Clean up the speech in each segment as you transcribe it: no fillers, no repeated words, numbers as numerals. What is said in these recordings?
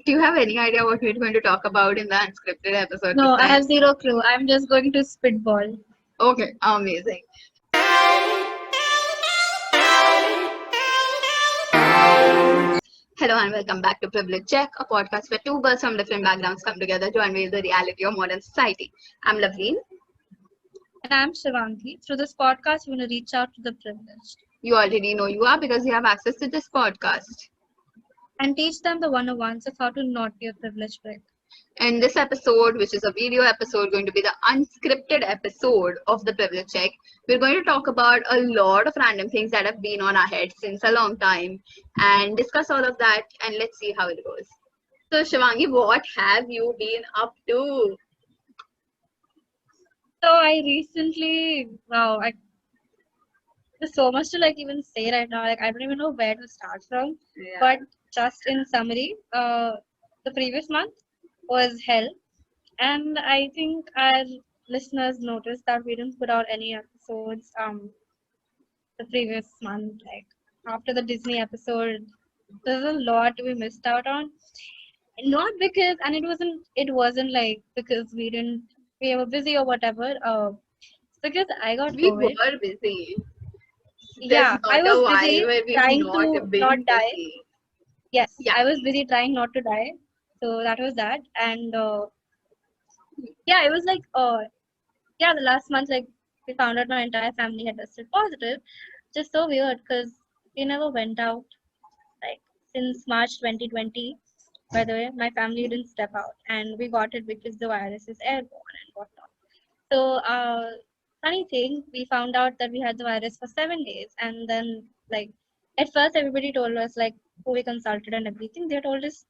do you have any idea what we're going to talk about in the unscripted episode No, this I time? have zero clue. I'm just going to spitball. Okay, amazing. Hello and welcome back to Privilege Check, a podcast where two girls from different backgrounds come together to unveil the reality of modern society. I'm Lavleen. And I'm Shivangi. Through this podcast, we're going to reach out to the privileged You already know you are because you have access to this podcast. and teach them the 101s of how to not be a privileged prick. In this episode, which is a video episode, going to be the unscripted episode of the Privilege Check, we're going to talk about a lot of random things that have been on our heads since a long time and discuss all of that, and let's see how it goes. So, Shivangi, what have you been up to? So I recently, there's so much to like even say right now. Like I don't even know where to start from. Yeah. But just in summary, the previous month was hell, and I think our listeners noticed that we didn't put out any episodes the previous month. Like after the Disney episode, there's a lot we missed out on. Not because, and it wasn't like because we were busy or whatever. It's because I got We COVID. were busy. There's Yeah, I not a was while busy where we've trying not to not been die. busy. Yes, Yeah. I was busy trying not to die. So that was that. And yeah, it was like yeah, the last month like we found out my entire family had tested positive. Just so weird because we never went out like since March 2020. By the way, my family didn't step out, and we got it because the virus is airborne and whatnot. So, funny thing, we found out that we had the virus for 7 days, and then like at first everybody told us like who we consulted and everything. They told us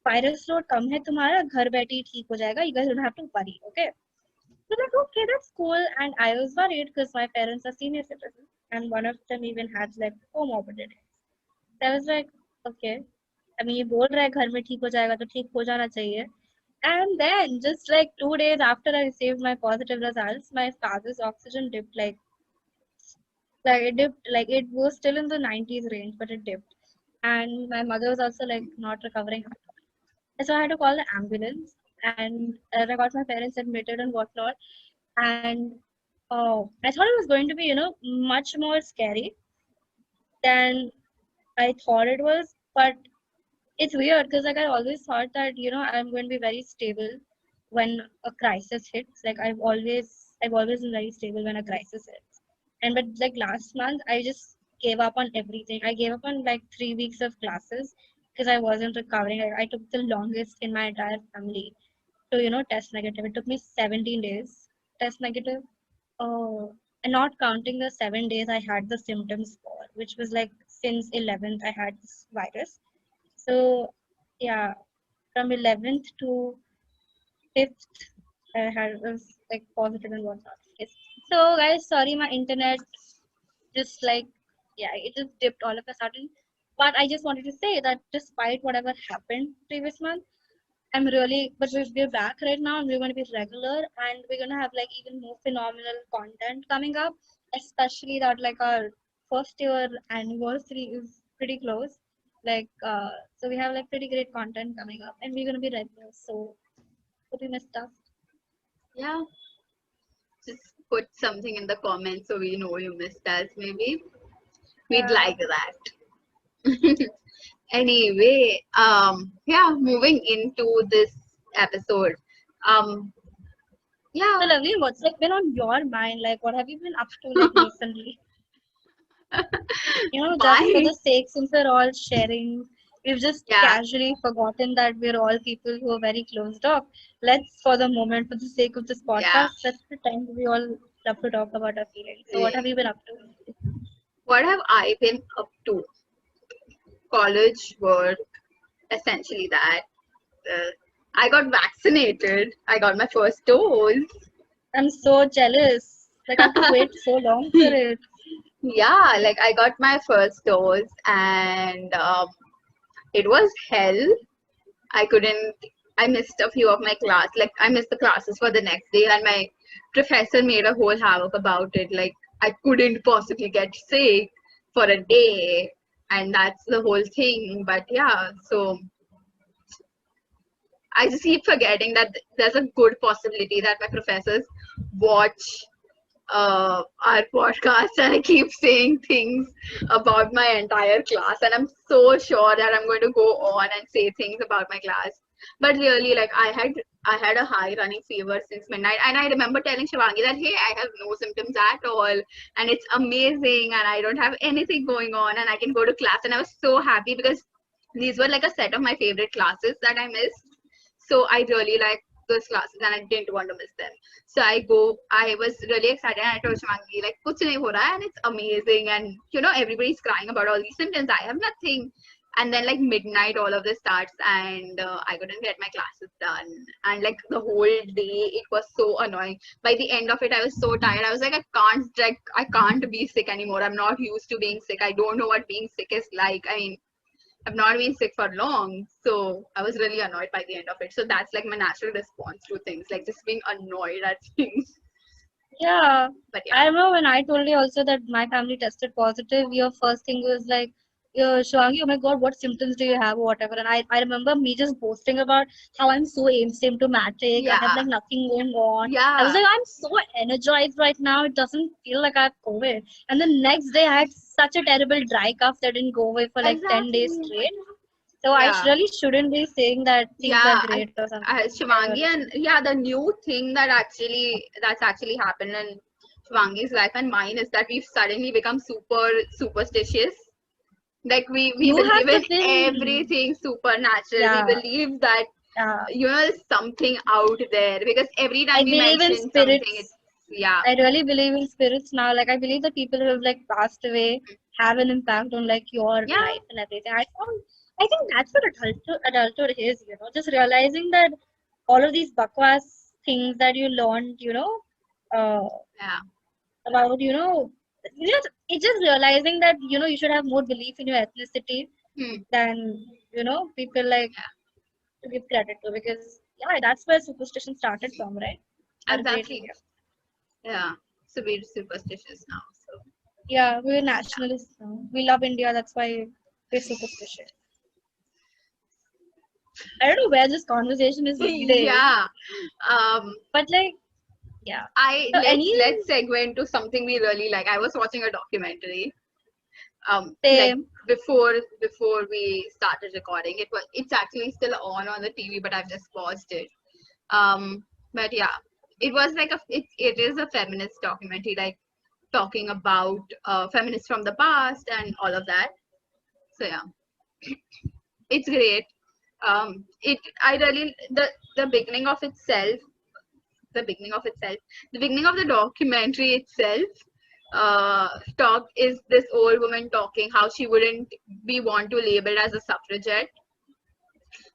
virus load कम है तुम्हारा घर बैठे ही ठीक हो जाएगा. You guys don't have to worry, okay? So like okay, that's cool. And I was worried because my parents are senior citizens, and one of them even had like comorbidities. I was like, okay. I mean, ये बोल रहा है घर में ठीक हो जाएगा तो ठीक हो जाना चाहिए. And then just like 2 days after I received my positive results, my father's oxygen dipped like it dipped like it was still in the 90s range, but it dipped. And my mother was also like not recovering at all. And so I had to call the ambulance, and I got my parents admitted and whatnot. And oh, I thought it was going to be much more scary than I thought it was, but it's weird because like I always thought that I'm going to be very stable when a crisis hits. Like I've always been very stable when a crisis hits. And but like last month I just gave up on everything. I gave up on like 3 weeks of classes because I wasn't recovering. I took the longest in my entire family to test negative. It took me 17 days test negative. Oh, and not counting the 7 days I had the symptoms for, which was like since 11th I had this virus. So yeah, from 11th to 5th, I had was like positive and whatnot. Yes. So guys, sorry, my internet just like yeah, it just dipped all of a sudden. But I just wanted to say that despite whatever happened previous month, but we're back right now and we're going to be regular and we're going to have like even more phenomenal content coming up, especially that like our first year anniversary is pretty close. Like, so we have like pretty great content coming up and we're going to be regular. So, hope you missed us. Yeah. Just put something in the comments so we know you missed us, maybe. We'd like that. Anyway, yeah, moving into this episode. Yeah. So, Lovely, what's like been on your mind? Like, what have you been up to like recently? Just for Why? the sake, since we're all sharing, we've just Yeah, casually forgotten that we're all people who are very closed off. Let's, for the moment, for the sake of this yeah. podcast, let's pretend we all love to talk about our feelings. So, what have you been up to? What have I been up to? College, work, essentially that. Uh, I got vaccinated. I got my first dose. I'm so jealous. Like, I have to wait so long for it. Yeah, like I got my first dose and it was hell. I couldn't, I missed a few of my class. Like I missed the classes for the next day and my professor made a whole havoc about it. Like I couldn't possibly get sick for a day and that's the whole thing. But yeah, so I just keep forgetting that there's a good possibility that my professors watch our podcast, and I keep saying things about my entire class, and I'm so sure that I'm going to go on and say things about my class. But really, like I had a high running fever since midnight, and I remember telling Shivangi that hey, I have no symptoms at all, and it's amazing, and I don't have anything going on, and I can go to class, and I was so happy because these were like a set of my favorite classes that I missed. So I really like those classes, and I didn't want to miss them. So I was really excited, and I told Shivangi, like, kuch nahi ho raha hai, and it's amazing. And, everybody's crying about all these symptoms. I have nothing. And then, like, midnight, all of this starts, and I couldn't get my classes done. And, like, the whole day, it was so annoying. By the end of it, I was so tired. I was like, I can't be sick anymore. I'm not used to being sick. I don't know what being sick is like. I mean, I've not been sick for long, so I was really annoyed by the end of it. So that's like my natural response to things, like just being annoyed at things. Yeah, But I yeah, remember when I told you also that my family tested positive, your first thing was like, Shwangi, oh my God, what symptoms do you have or whatever. And I remember me just boasting about how I'm so asymptomatic. I have yeah, like nothing going on. I was yeah, like, I'm so energized right now. It doesn't feel like I have COVID. And the next day I had such a terrible dry cough that didn't go away for like 10 days exactly. straight. So I Yeah, really shouldn't be saying that things are yeah. great or something. I Shivangi, really and shouldn't. yeah, the new thing that's actually happened in Shivangi's life and mine is that we've suddenly become super superstitious. Like we You have believe the in thing. everything supernatural. We Yeah. believe that Yeah. there's something out there because every I time we believe in mention something, it's spirits. yeah, I really believe in spirits now. Like I believe the people who have like passed away have an impact on like your yeah, life and everything. I think that's what adulthood is, just realizing that all of these bakwas things that you learned, uh, yeah, about, it's just realizing that, you should have more belief in your ethnicity hmm, than, people like yeah, to give credit to because yeah, that's where superstition started from, right? Our great exactly, India. yeah. So we're superstitious now. So Yeah, we're nationalists now. We love India, that's why we're superstitious. I don't know where this conversation is leading, yeah, um, but like, yeah. I So let's any let's segue into something we really like. I was watching a documentary, like same, before we started recording. It's actually still on the TV, but I've just paused it. But yeah, it was like it is a feminist documentary, like talking about feminists from the past and all of that. So yeah, it's great. It I really the beginning of itself, the beginning of itself, the beginning of the documentary itself. Talk is this old woman talking how she wouldn't be want to labeled as a suffragette,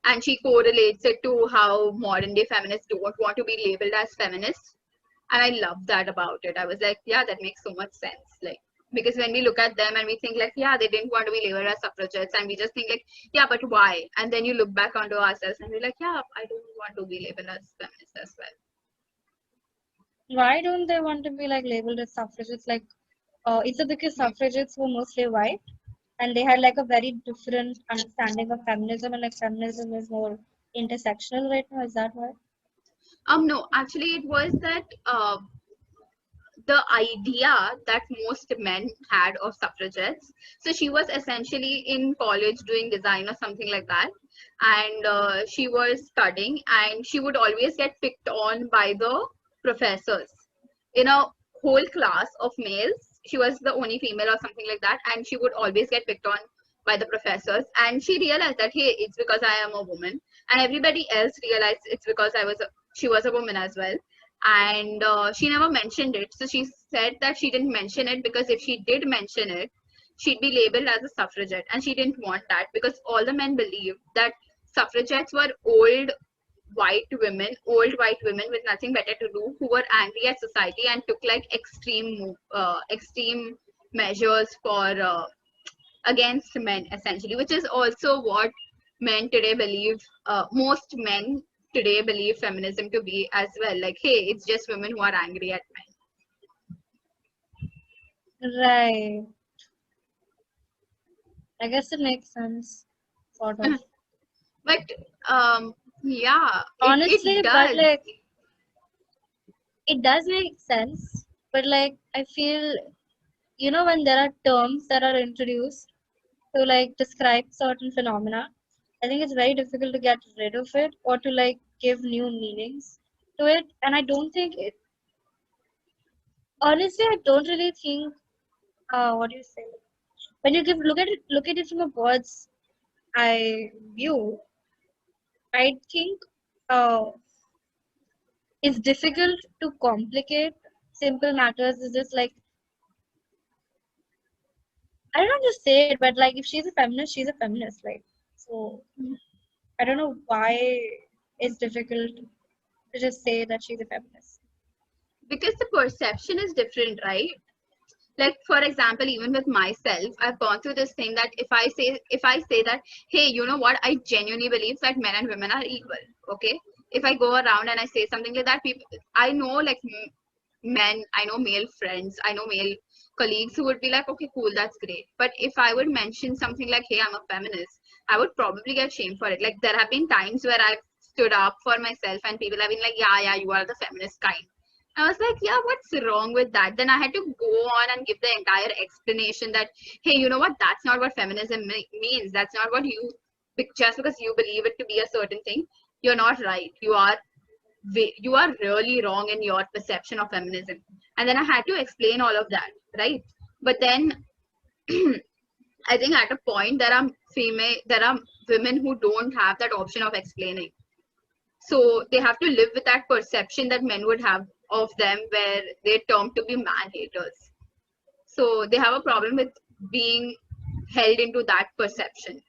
and she correlates it to how modern day feminists don't want to be labeled as feminists. And I love that about it. I was like, yeah, that makes so much sense. Like, because when we look at them and we think like, yeah, they didn't want to be labeled as suffragettes, and we just think like, yeah, but why? And then you look back onto ourselves and we're like, yeah, I don't want to be labeled as feminist as well. why don't they want to be like labeled as suffragettes? Like, is it because Hmm. suffragettes were mostly white and they had like a very different understanding of feminism and like feminism is more intersectional right now? Is that why? No, actually, it was that the idea that most men had of suffragettes. So she was essentially in college doing design or something like that, and she was studying, and she would always get picked on by the professors in a whole class of males. She was the only female or something like that, and she would always get picked on by the professors. And she realized that hey, it's because I am a woman, and everybody else realized it's because she was a woman as well. And she never mentioned it. So she said that she didn't mention it because if she did mention it, she'd be labeled as a suffragette, and she didn't want that because all the men believed that suffragettes were old white women with nothing better to do, who were angry at society and took like extreme measures for against men essentially, which is also what men today believe. Most men today believe feminism to be as well. Like, hey, it's just women who are angry at men. Right. I guess it makes sense, sort of. But um, Yeah, Honestly, it but does. like it does make sense. But like I feel, when there are terms that are introduced to like describe certain phenomena, I think it's very difficult to get rid of it or to like give new meanings to it. And I don't think it. Honestly, I don't really think. What do you say? When you look at it from a bird's eye view, I think uh, it's difficult to complicate simple matters. It's just like I don't know how to say it, but like if she's a feminist, she's a feminist. Like so, I don't know why it's difficult to just say that she's a feminist. Because the perception is different, right? Like for example, even with myself, I've gone through this thing that if I say that, hey, you know what, I genuinely believe that men and women are equal. Okay, if I go around and I say something like that, people, I know, like men, I know male friends, I know male colleagues who would be like, okay, cool, that's great. But if I would mention something like, hey, I'm a feminist, I would probably get shamed for it. Like there have been times where I've stood up for myself and people have been like, yeah, you are the feminist kind. I was like, yeah, what's wrong with that? Then I had to go on and give the entire explanation that, hey, you know what? That's not what feminism means. That's not what you, just because you believe it to be a certain thing, you're not right. You are really wrong in your perception of feminism. And then I had to explain all of that, right? But then I think at a point there are women who don't have that option of explaining. So they have to live with that perception that men would have of them, where they're termed to be man haters. So they have a problem with being held into that perception.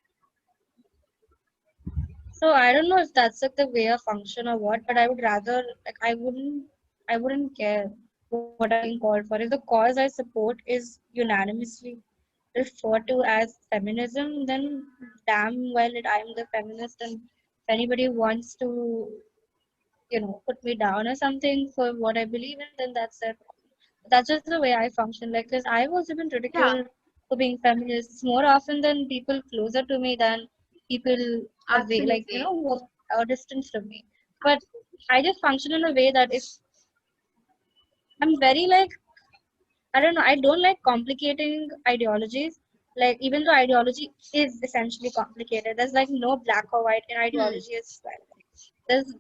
So I don't know if that's like the way of function or what, but I would rather like I wouldn't care what I'm being called for. If the cause I support is unanimously referred to as feminism, then damn well it I'm the feminist, and if anybody wants to, put me down or something for what I believe in, then that's their problem. That's just the way I function. Like, because I've also been Yeah, ridiculed for being feminist more often than people closer to me than people away, like, absolutely. who are distance from me. But I just function in a way that if I'm very like, I don't know, I don't like complicating ideologies. Like, even though ideology is essentially complicated, there's like no black or white in Hmm. ideology as well. There's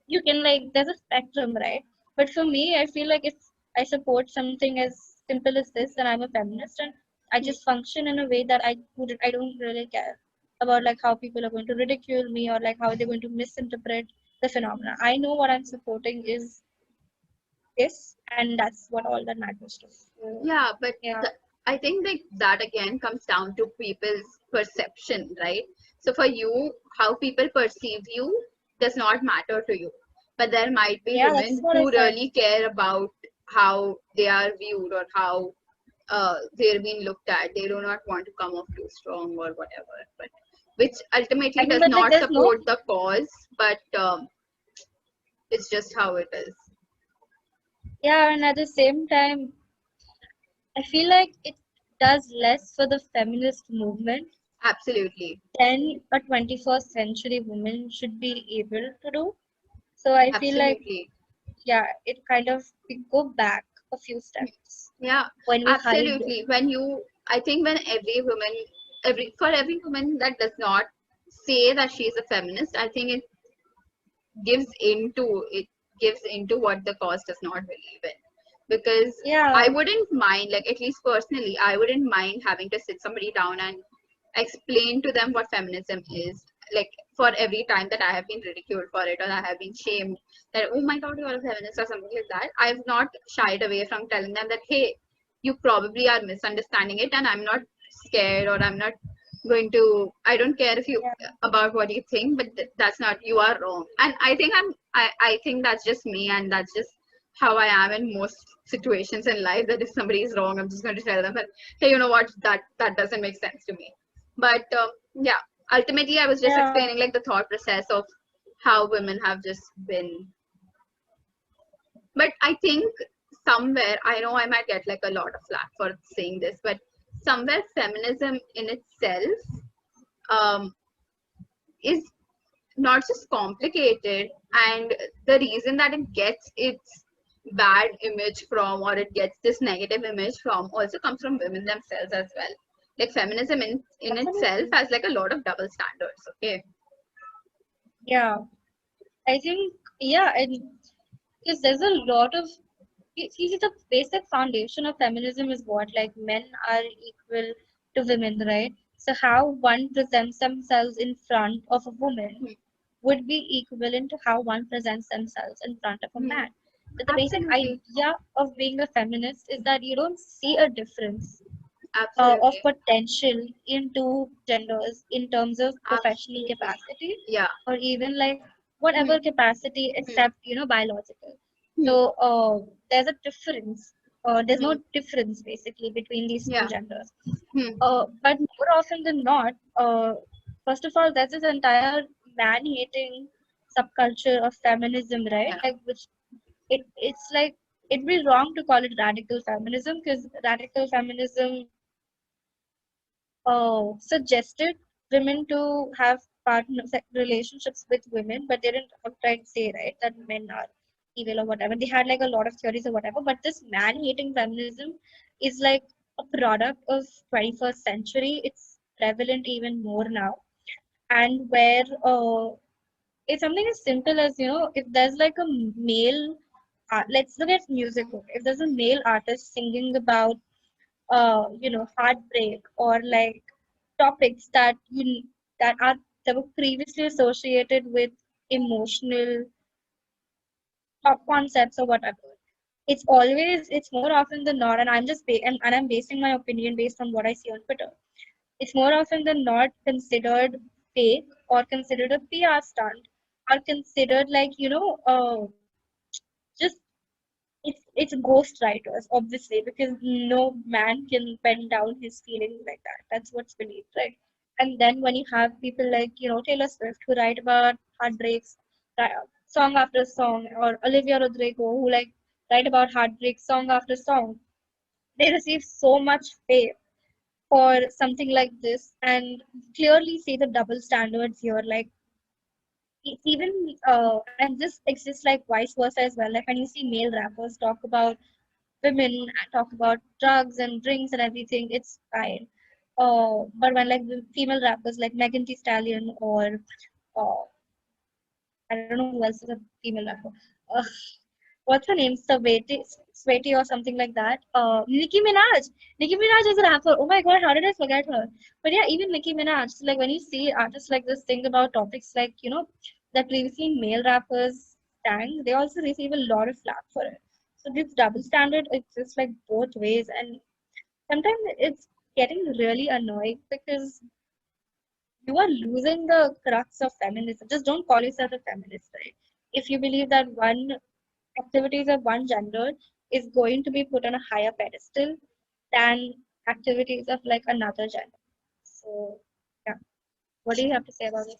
you can like there's a spectrum, right? But for me, I feel like if I support something as simple as this, then I'm a feminist, and I just function in a way that I don't really care about like how people are going to ridicule me or like how they're going to misinterpret the phenomena. I know what I'm supporting is this, and that's what all that matters to me. So, Yeah, but yeah. I think like that again comes down to people's perception, right? So for you, how people perceive you does not matter to you. But there might be Yeah, that's women what I who said. really care about how they are viewed or how they're being looked at. They do not want to come off too strong or whatever. But which I ultimately mean, does but like not there's no support the cause, but it's just how it is. yeah, and at the same time, I feel like it does less for the feminist movement Absolutely. than a 21st century woman should be able to do. So I feel like, Absolutely. yeah, it kind of, we go back a few steps Yeah, when we hide. absolutely. I think when for every woman that does not say that she is a feminist, I think it gives into what the cause does not believe in. Because I Yeah, wouldn't mind, like at least personally, I wouldn't mind having to sit somebody down and explain to them what feminism is. Like for every time that I have been ridiculed for it or I have been shamed that, oh my god, you're a feminist or something like that, I've not shied away from telling them that, hey, you probably are misunderstanding it and I'm not scared or I'm not going to, I don't care if you yeah, about what you think, but that's not, you are wrong. And I think that's just me and that's just how I am in most situations in life, that if somebody is wrong, I'm just going to tell them that, hey, you know what, that doesn't make sense to me. But yeah, ultimately I was just yeah, explaining like the thought process of how women have just been. But I think somewhere, I know I might get like a lot of flack for saying this, but somewhere feminism in itself um, is not just complicated, and the reason that it gets its bad image from, or it gets this negative image from, also comes from women themselves as well. Like feminism in itself Absolutely. has like a lot of double standards. Okay. Yeah. I think, yeah, and because there's a lot of, see, the basic foundation of feminism is what? Like, men are equal to women, right? So, how one presents themselves in front of a woman Hmm. would be equivalent to how one presents themselves in front of a Hmm. man. So, the basic Absolutely. idea of being a feminist is that you don't see a difference of Absolutely. potential in two genders in terms of professional Absolutely. capacity Yeah. or even like Hmm. whatever capacity Hmm. except biological. Hmm. So there's a difference. There's no Hmm. difference basically between these two Yeah. genders. Hmm. But more often than not, first of all, there's this entire man-hating subculture of feminism, right? Yeah. Like which it's like it'd be wrong to call it radical feminism because radical feminism suggested women to have relationships with women, but they didn't outright say right that men are evil or whatever. They had like a lot of theories or whatever. But this man-hating feminism is like a product of 21st century. It's prevalent even more now, and where it's something as simple as if there's like a male, let's look at music. Okay? If there's a male artist singing about heartbreak or like topics that were previously associated with emotional top concepts or whatever. It's more often than not, and and I'm basing my opinion based on what I see on Twitter. It's more often than not considered fake or considered a PR stunt or considered like just it's ghost writers, obviously, because no man can pen down his feelings like that. That's what's believed, right? And then when you have people like Taylor Swift who write about heartbreaks, song after song, or Olivia Rodrigo who like write about heartbreak song after song, they receive so much fame for something like this, and clearly see the double standards here. Like it's even and this exists like vice versa as well. Like when you see male rappers talk about women, talk about drugs and drinks and everything, it's fine. But when like the female rappers like Megan Thee Stallion or uh, I don't know who else is a female rapper. Uh, what's her name? Sweaty or something like that. Nicki Minaj. Nicki Minaj is a rapper. Oh my god, how did I forget her? But yeah, even Nicki Minaj. So like when you see artists like this think about topics like that previously male rappers sang, they also receive a lot of flack for it. So this double standard exists like both ways, and sometimes it's getting really annoying because you are losing the crux of feminism. Just don't call yourself a feminist, right? If you believe that one activities of one gender is going to be put on a higher pedestal than activities of like another gender. So yeah, what do you have to say about it?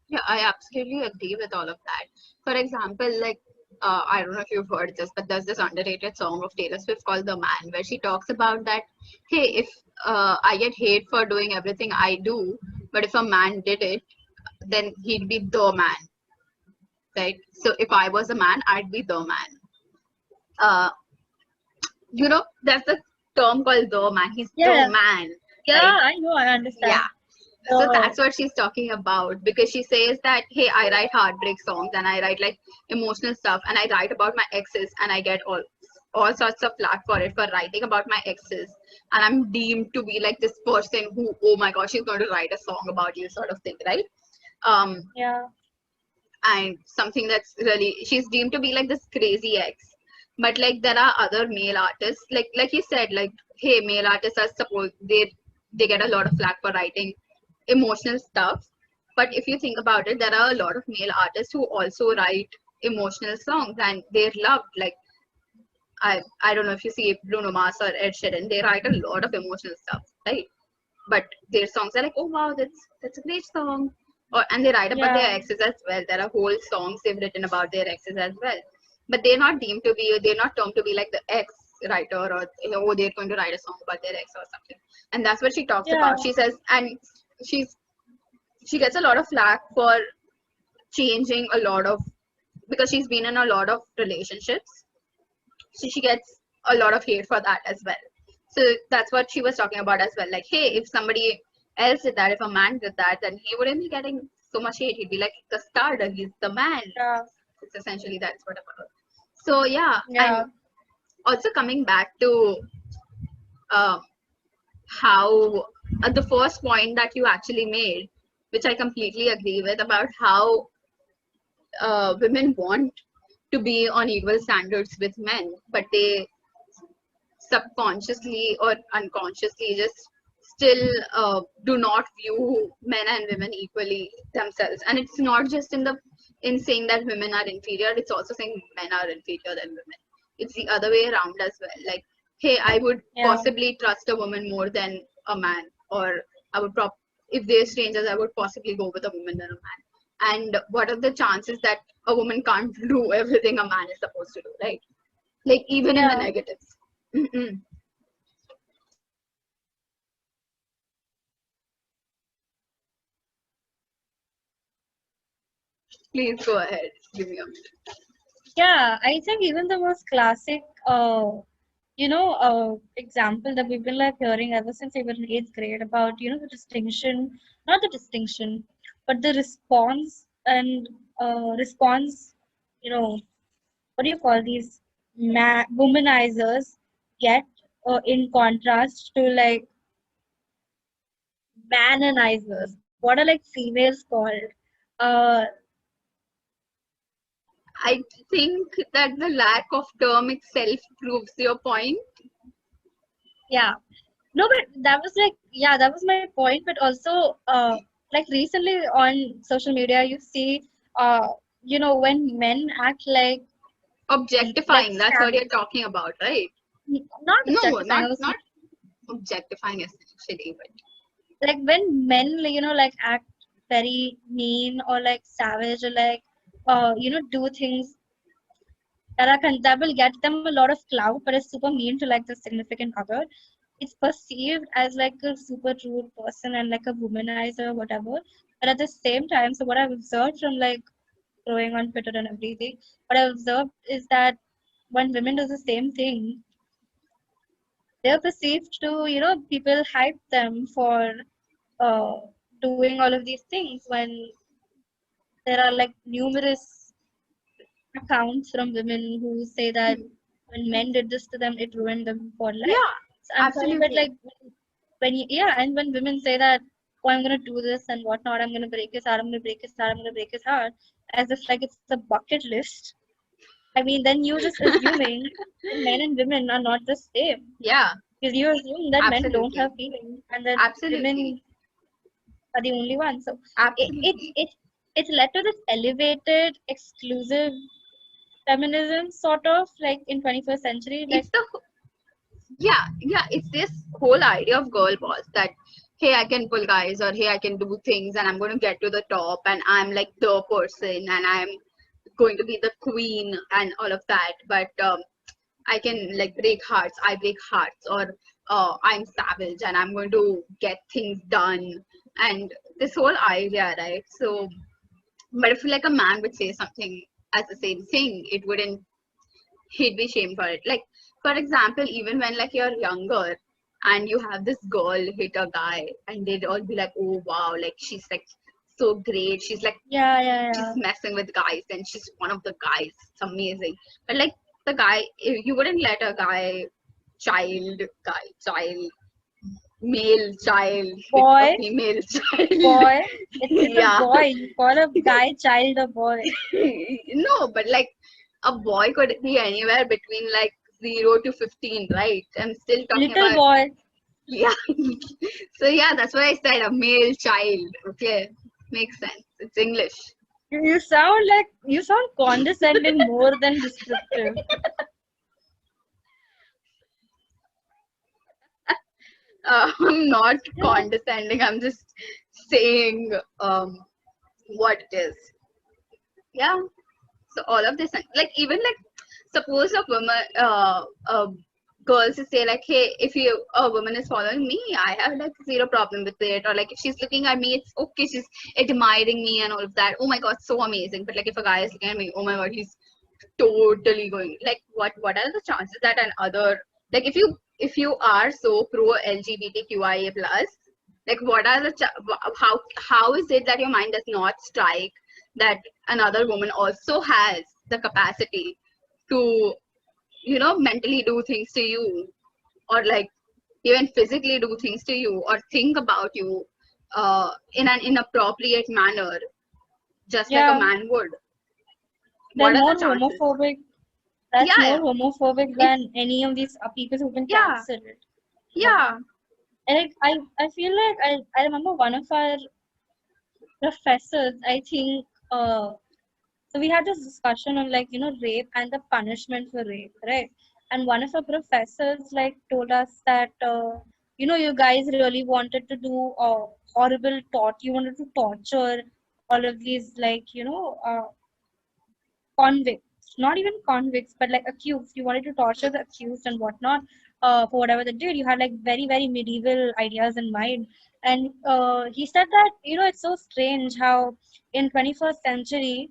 Yeah, I absolutely agree with all of that. For example, like I don't know if you've heard this, but there's this underrated song of Taylor Swift called "The Man," where she talks about that. Hey, if I get hate for doing everything I do, but if a man did it, then he'd be the man, right? So if I was a man, I'd be the man. Uh, there's the term called the man. He's the Yeah, man, yeah, right? I know, I Yeah. understand. So Uh, that's what she's talking about, because she says that, hey, I write heartbreak songs and I write like emotional stuff and I write about my exes and I get all sorts of flack for it, for writing about my exes, and I'm deemed to be like this person who, oh my gosh, she's going to write a song about you, sort of thing, right? um yeah, and something that's really, she's deemed to be like this crazy ex. But like there are other male artists, like you said, like, hey, male artists are supposed, they get a lot of flack for writing emotional stuff. But if you think about it, there are a lot of male artists who also write emotional songs and they're loved. Like I don't know if you see Bruno Mars or Ed Sheeran, they write a lot of emotional stuff, right? But their songs are like, oh wow, that's a great song. And they write about their yeah, exes as well. There are whole songs they've written about their exes as well. But they're not termed to be like the ex writer, or oh, they're going to write a song about their ex or something. And that's what she talks yeah, about. She says, and she's she gets a lot of flack for changing a lot of, because she's been in a lot of relationships, so she gets a lot of hate for that as well. So that's what she was talking about as well. Like, hey, if somebody else did that, if a man did that, then he wouldn't be getting so much hate. He'd be like the star, he's the man. Yeah. It's essentially that's what about. So yeah, Yeah. and also coming back to uh, how the first point that you actually made, which I completely agree with, about how women want to be on equal standards with men, but they subconsciously or unconsciously just still do not view men and women equally themselves. And it's not just in saying that women are inferior, it's also saying men are inferior than women. It's the other way around as well. Like, hey, I would Yeah. possibly trust a woman more than a man, or I would if they're strangers, I would possibly go with a woman than a man. And what are the chances that a woman can't do everything a man is supposed to do, right? Like, even in the Yeah. negatives. Mm-mm. Please go ahead. Give me a minute. Yeah, I think even the most classic, example that we've been like hearing ever since we were in eighth grade about, the distinction, not the distinction, but the response and response, what do you call these womanizers get in contrast to like manonizers. What are like females called? Uh, I think that the lack of term itself proves your point. yeah. No, but that was like, yeah, that was my point. But also, like recently on social media, you see, when men act like Objectifying, that's what you're talking about, right? not No, objectifying. I not was not objectifying essentially, but like when men, like act very mean or like savage or like, do things that will get them a lot of clout, but is super mean to like the significant other. It's perceived as like a super rude person and like a womanizer, whatever. But at the same time, so what I've observed from like growing on Twitter and everything, what I've observed is that when women do the same thing, they're perceived to, people hype them for uh, doing all of these things when there are like numerous accounts from women who say that when men did this to them, it ruined them for life. yeah, So I'm sorry, but absolutely. like and when women say that, oh, I'm gonna do this and whatnot, I'm gonna break his heart, I'm gonna break his heart, I'm gonna break his heart, as if like it's a bucket list. I mean, then you're just assuming that men and women are not the same. Yeah, Because you assume that men don't absolutely. have feelings and that Absolutely. women are the only ones. So it it Absolutely. it it's led to this elevated, exclusive feminism sort of like in 21st century. Like It's it's this whole idea of girl boss that, hey, I can pull guys, or hey, I can do things and I'm going to get to the top and I'm like the person and I'm going to be the queen and all of that. But I can like break hearts, I break hearts, or I'm savage and I'm going to get things done. And this whole idea, right? So, but if like a man would say something as the same thing, it wouldn't, he'd be shamed for it. Like, for example, even when like you're younger and you have this girl hit a guy and they'd all be like, oh wow, like she's like so great. She's like, yeah, yeah, she's yeah. messing with guys and she's one of the guys. It's amazing. But like the guy, you wouldn't let a child, male child hit a Boy, female child. boy. It's a Yeah. boy. You call a guy child a boy. No, but like a boy could be anywhere between like 0 to 15, right? I'm still talking Little about, boy. yeah. So yeah, that's why I said a male child. Okay, makes sense. It's English. You sound condescending more than descriptive. I'm not Yeah. condescending. I'm just saying what it is. Yeah. So all of this, like even like suppose a woman, a girls to say like, hey, if a woman is following me, I have like zero problem with it, or like if she's looking at me, it's okay, she's admiring me and all of that. Oh my god, so amazing. But like if a guy is looking at me, oh my god, he's totally going like, what are the chances that another, like if you are so pro LGBTQIA plus, like what are the how is it that your mind does not strike that another woman also has the capacity to, you know, mentally do things to you, or like even physically do things to you, or think about you in an inappropriate manner, just like a Yeah, man would. they're What are more the chances? homophobic. That's Yeah, more yeah, homophobic it's than any of these people who've been yeah, cancelled. Yeah. yeah. And like, I feel like I remember one of our professors, I think, so we had this discussion on like, rape and the punishment for rape, right? And one of our professors like told us that, you guys really wanted to do horrible you wanted to torture all of these like, convicts, not even convicts, but like accused. You wanted to torture the accused and whatnot for whatever they did. You had like very, very medieval ideas in mind. And he said that, it's so strange how in 21st century,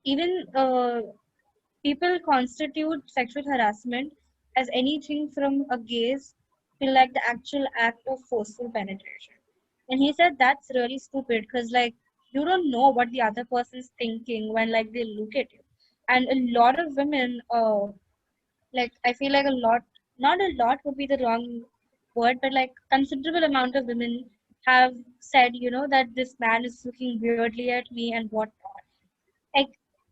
even people constitute sexual harassment as anything from a gaze to like the actual act of forceful penetration. And he said that's really stupid because like you don't know what the other person is thinking when like they look at you. And a lot of women, like I feel like a lot, not a lot would be the wrong word, but like considerable amount of women have said, that this man is looking weirdly at me and whatnot. Like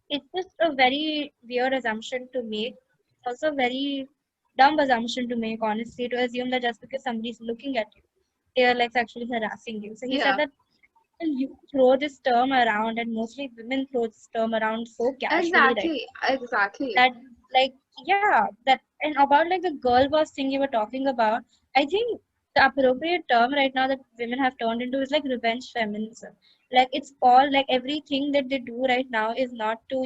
it's just a very weird assumption to make. It's also a very dumb assumption to make, honestly, to assume that just because somebody's looking at you, they're like sexually harassing you. So he said Yeah, that you throw this term around, and mostly women throw this term around so casually right exactly, exactly. that like yeah that and about like the girl boss thing you were talking about. I think the appropriate term right now that women have turned into is like revenge feminism. Like it's all like everything that they do right now is not to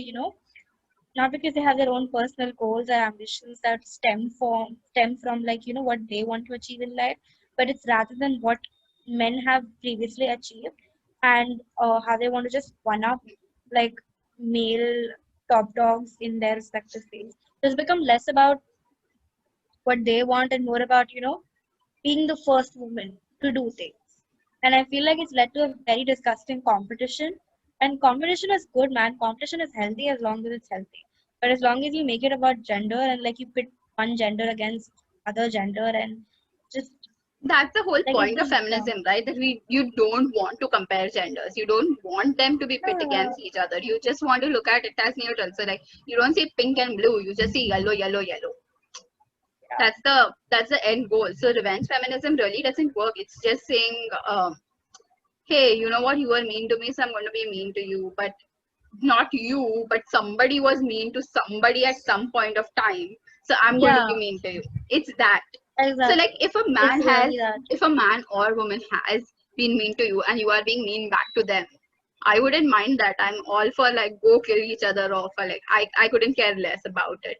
not because they have their own personal goals or ambitions that stem from like what they want to achieve in life, but it's rather than what men have previously achieved, and how they want to just one up like male top dogs in their respective fields. So it's become less about what they want and more about being the first woman to do things. And I feel like it's led to a very disgusting competition. And competition is good, man. Competition is healthy as long as it's healthy. But as long as you make it about gender and like you pit one gender against other gender and just That's the whole like it's point of just dumb. feminism, right? That you don't want to compare genders, you don't want them to be pit Yeah, against each other, you just want to look at it as neutral. So like you don't see pink and blue, you just see yellow, yellow, yellow. yeah, That's the end goal. So revenge feminism really doesn't work. It's just saying, hey, you know what, you were mean to me, so I'm going to be mean to you. But not you, but somebody was mean to somebody at some point of time, so I'm going to yeah, be mean to you. It's that. So like exactly. if a It's man has, really that. if a man or woman has been mean to you and you are being mean back to them, I wouldn't mind that. I'm all for like go kill each other off, or like I couldn't care less about it.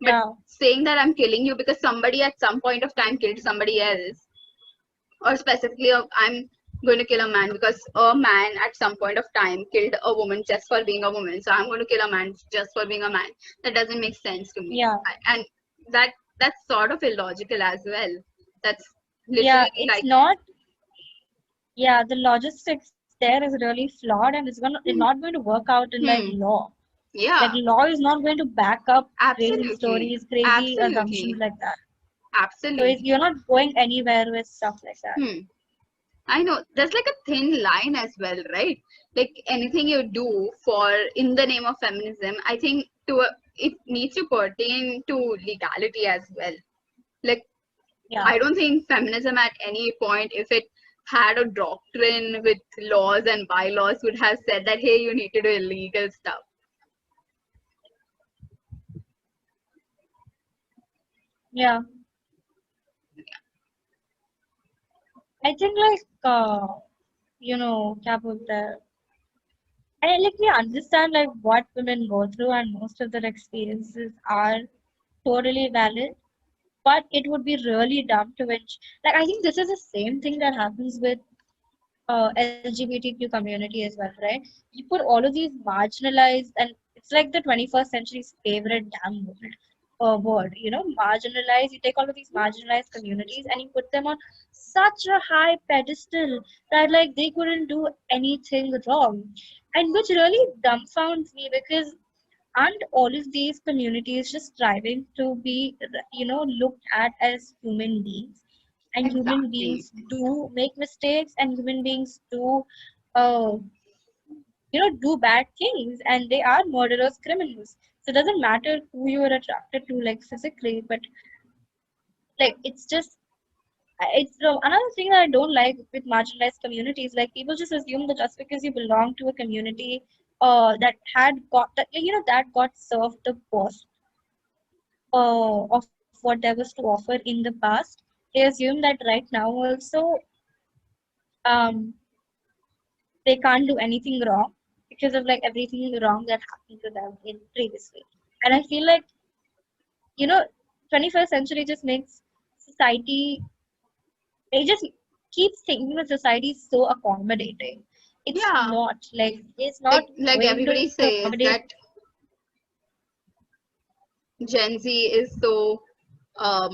But Yeah, saying that I'm killing you because somebody at some point of time killed somebody else, or specifically I'm going to kill a man because a man at some point of time killed a woman just for being a woman, so I'm going to kill a man just for being a man, that doesn't make sense to me. yeah, And that's sort of illogical as well. That's yeah. literally It's like, not. Yeah, the logistics there is really flawed, and it's not going to work out in like hmm, law. Like yeah, law is not going to back up crazy absolutely, stories, crazy assumptions absolutely, like that. So absolutely. you're not going anywhere with stuff like that. Hmm. I know there's like a thin line as well, right? Like anything you do for in the name of feminism, I think it needs to pertain to legality as well. Like Yeah, I don't think feminism at any point, if it had a doctrine with laws and bylaws, would have said that hey, you need to do illegal stuff. yeah. I think like क्या बोलते हैं? I like we understand like what women go through, and most of their experiences are totally valid. but it would be really dumb to which, like, I think this is the same thing that happens with LGBTQ community as well, right? You put all of these marginalized, and it's like the 21st century's favorite damn word, marginalized. You take all of these marginalized communities and you put them on such a high pedestal that like they couldn't do anything wrong, and which really dumbfounds me because aren't all of these communities just striving to be, looked at as human beings? And human Exactly. beings do make mistakes, and human beings do, uh, do bad things, and they are murderers, criminals. So it doesn't matter who you are attracted to, like physically, but like it's just it's another thing that I don't like with marginalized communities. Like people just assume that just because you belong to a community that had got that that got served the worst of what there was to offer in the past, they assume that right now also um, they can't do anything wrong because of like everything wrong that happened to them in previously. And I feel like, you know, 21st century just makes society, it just keeps thinking that society is so accommodating. It's Yeah, not like it's not like going to everybody says accommodate. that Gen Z is so um,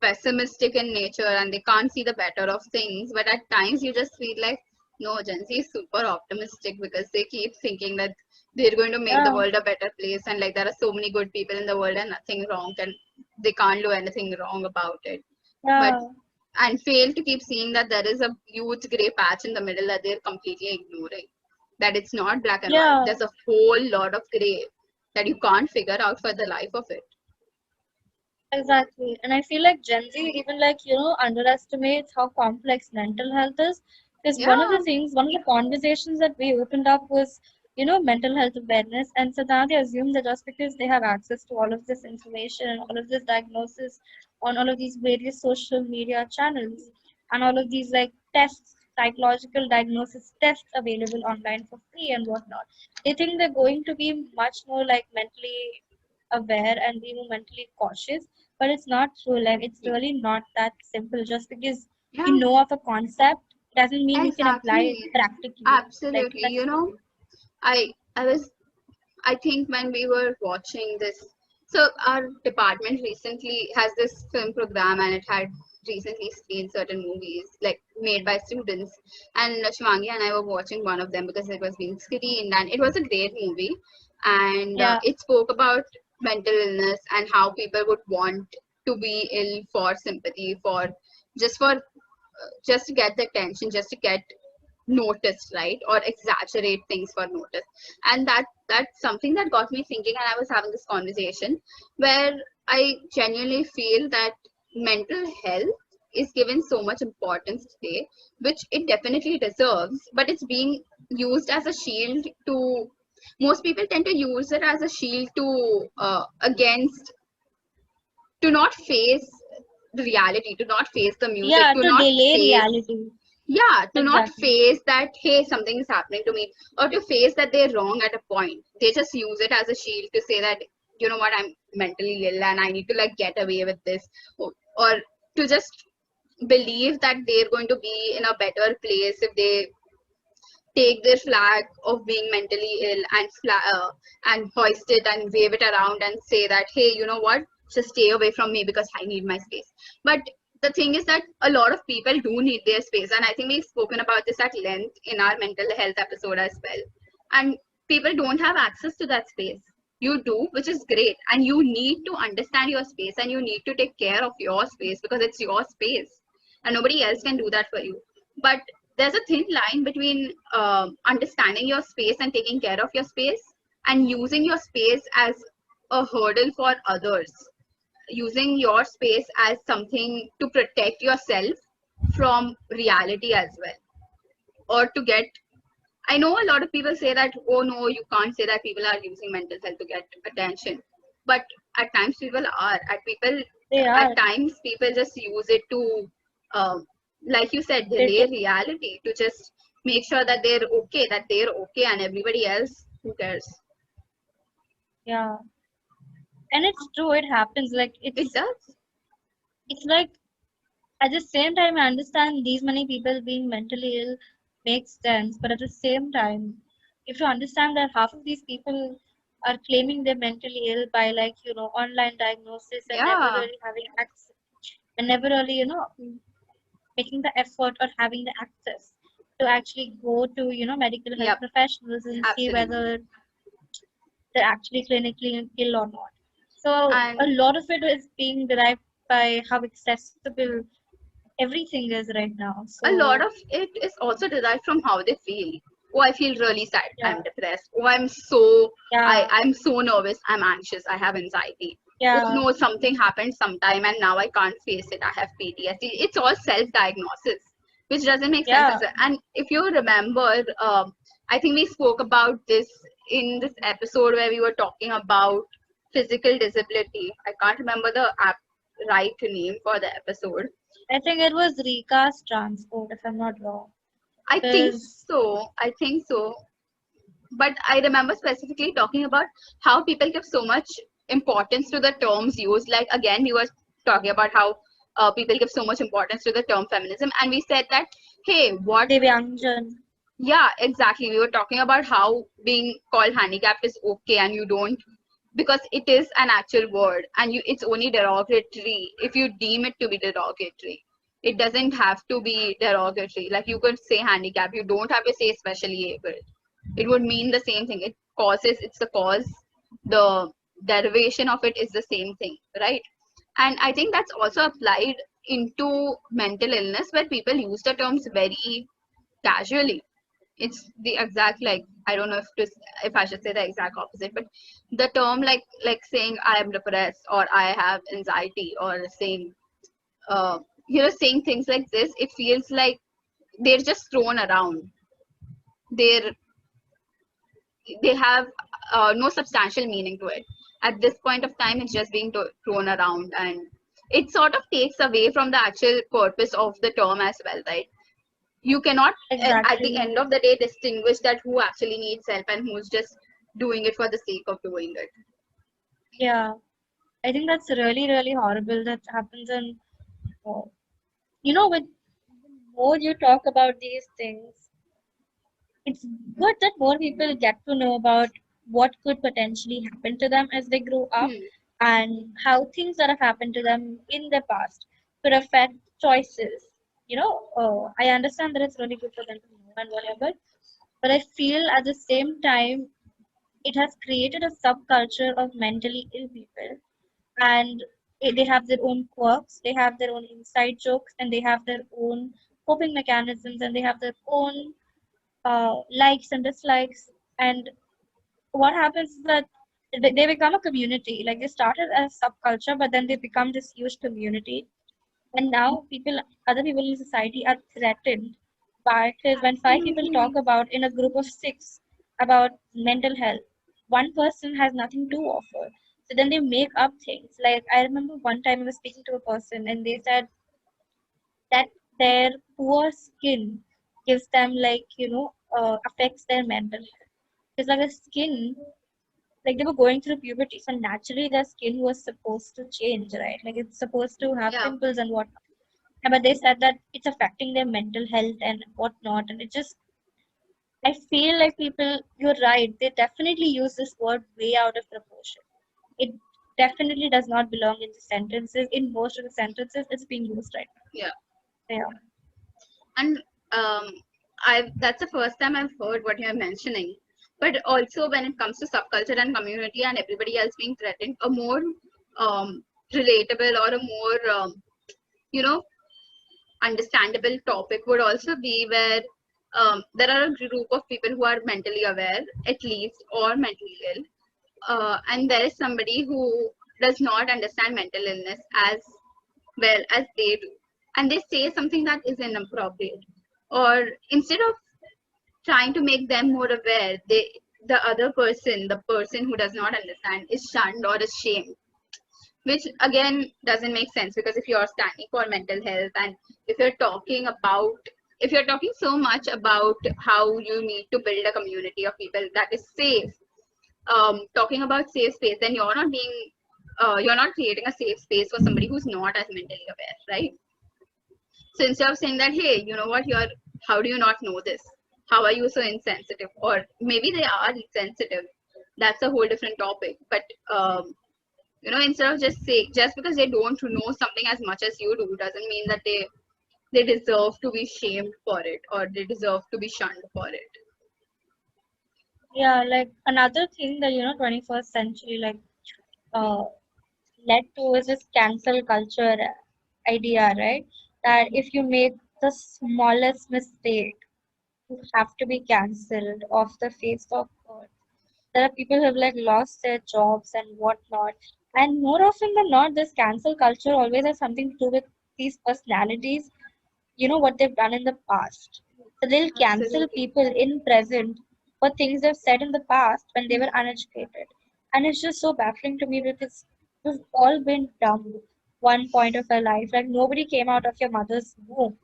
pessimistic in nature and they can't see the better of things. But at times you just feel like, no, Gen Z is super optimistic because they keep thinking that they're going to make the Yeah, world a better place and like there are so many good people in the world and nothing wrong and they can't do anything wrong about it. But yeah, and fail to keep seeing that there is a huge gray patch in the middle that they're completely ignoring. That it's not black and white. yeah. There's a whole lot of gray that you can't figure out for the life of it. Exactly. And I feel like Gen Z even like, underestimates how complex mental health is. Because Yeah, one of the conversations that we opened up was, mental health awareness. And so now they assume that just because they have access to all of this information and all of this diagnosis on all of these various social media channels and all of these like tests, psychological diagnosis tests available online for free and whatnot, they think they're going to be much more like mentally aware and be more mentally cautious, but it's not true. Like it's really not that simple. Just because you yeah, know of a concept doesn't mean you can apply it exactly. practically. Like Absolutely. that's I was I think when we were watching this, so our department recently has this film program and it had recently seen certain movies like made by students. And Shwangi and I were watching one of them because it was being screened and it was a great movie. And yeah, it spoke about mental illness and how people would want to be ill for sympathy, for just to get the attention, just to get noticed, right? Or exaggerate things for notice. And that's something that got me thinking, and I was having this conversation where I genuinely feel that mental health is given so much importance today, which it definitely deserves, but it's being used as a shield to most people tend to use it as a shield to against to not face the reality, to not face the music, yeah, to to not delay face reality. yeah, to not Exactly. face that hey something is happening to me, or to face that they're wrong at a point. They just use it as a shield to say that you know what, I'm mentally ill and I need to like get away with this, or to just believe that they're going to be in a better place if they take their flag of being mentally ill and and hoist it and wave it around and say that hey, you know what, just stay away from me because I need my space. But the thing is that a lot of people do need their space, and I think we've spoken about this at length in our mental health episode as well. And people don't have access to that space. You do, which is great, and you need to understand your space and you need to take care of your space because it's your space and nobody else can do that for you. But there's a thin line between understanding your space and taking care of your space and using your space as a hurdle for others, using your space as something to protect yourself from reality as well, or to get, I know a lot of people say that oh no, you can't say that people are using mental health to get attention, but at times people are at people They at are. times people just use it to um, like you said, They delay take, reality, to just make sure that they're okay and everybody else who cares. yeah. And it's true, it happens. Like It it's does. it's like at the same time I understand these many people being mentally ill makes sense, but at the same time, if you understand that half of these people are claiming they're mentally ill by like, online diagnosis and never Yeah, really having access and never really, making the effort or having the access to actually go to, medical health yep, professionals and see absolutely. whether they're actually clinically ill or not. So a And lot of it is being derived by how accessible everything is right now. a lot So of it is also derived from how they feel. Oh, I feel really sad, yeah, I'm depressed. Oh, I'm so nervous, I'm anxious, I have anxiety. Oh yeah, no, something happened sometime and now I can't face it, I have PTSD. It's all self diagnosis, which doesn't make sense yeah. as well. And if you remember, I think we spoke about this in this episode where we were talking about physical disability. I can't remember the right name for the episode. I think it was recast transport, if I'm not wrong. I think Because so. I think so. But I remember specifically talking about how people give so much importance to the terms used. Like, again, we were talking about how people give so much importance to the term feminism. And we said that, hey, what? Divyangjan, Yeah, exactly. We were talking about how being called handicapped is okay and you don't, because it is an actual word and it's only derogatory if you deem it to be derogatory. It doesn't have to be derogatory. Like, you could say handicap, you don't have to say specially able. It would mean the same thing. It's the cause, the derivation of it is the same thing, right? And I think that's also applied into mental illness, where people use the terms very casually. It's the exact, like, I don't know if I should say the exact opposite, but the term, like saying I am depressed or I have anxiety, or saying uh saying things like this, it feels like they're just thrown around. they're they have no substantial meaning to it. At this point of time, it's just being thrown around, and it sort of takes away from the actual purpose of the term as well, right? You cannot, at the exactly. end of the day, distinguish that who actually needs help and who's just doing it for the sake of doing it. Yeah, I think that's really, really horrible that happens. And, uh, with the more you talk about these things, it's good that more people get to know about what could potentially happen to them as they grow up Hmm. and how things that have happened to them in the past could affect choices. I understand that it's really good for them to know and whatever, but I feel at the same time it has created a subculture of mentally ill people, and they have their own quirks, they have their own inside jokes, and they have their own coping mechanisms, and they have their own likes and dislikes. And what happens is that they become a community. Like they started as subculture, but then they become this huge community. And now other people in society are threatened by, because when five people talk Absolutely. about in a group of six about mental health, one person has nothing to offer. So then they make up things. Like I remember one time I was speaking to a person and they said that their poor skin gives them like, affects their mental health. It's like a skin, like they were going through puberty, so naturally their skin was supposed to change, right? Like it's supposed to have Yeah. pimples and whatnot. But they said that it's affecting their mental health and whatnot. And it just, I feel like people, you're right, they definitely use this word way out of proportion. It definitely does not belong in the sentences. In most of the sentences, it's being used right Yeah. now. Yeah. And um, I that's the first time I've heard what you're mentioning. But also, when it comes to subculture and community and everybody else being threatened, a more um, relatable or a more you know understandable topic would also be where there are a group of people who are mentally aware, at least, or mentally ill, and there is somebody who does not understand mental illness as well as they do, and they say something that is inappropriate, or instead of trying to make them more aware, the other person, the person who does not understand, is shunned or is shamed, which again doesn't make sense, because if you're standing for mental health, and if you're talking about if you're talking so much about how you need to build a community of people that is safe, talking about safe space, then you're not being you're not creating a safe space for somebody who's not as mentally aware, right? So instead of saying that, hey, you know what, how do you not know this? How are you so insensitive? Or maybe they are insensitive. That's a whole different topic. But instead of just because they don't know something as much as you do, doesn't mean that they deserve to be shamed for it or they deserve to be shunned for it. Yeah, like another thing that 21st century led to is this cancel culture idea, right? That if you make the smallest mistake, you have to be cancelled off the face of earth. There are people who have like lost their jobs and whatnot. And more often than not, this cancel culture always has something to do with these personalities, what they've done in the past. So they'll cancel Absolutely. people in present for things they've said in the past when they were uneducated. And it's just so baffling to me because we've all been dumb one point of our life. Like nobody came out of your mother's womb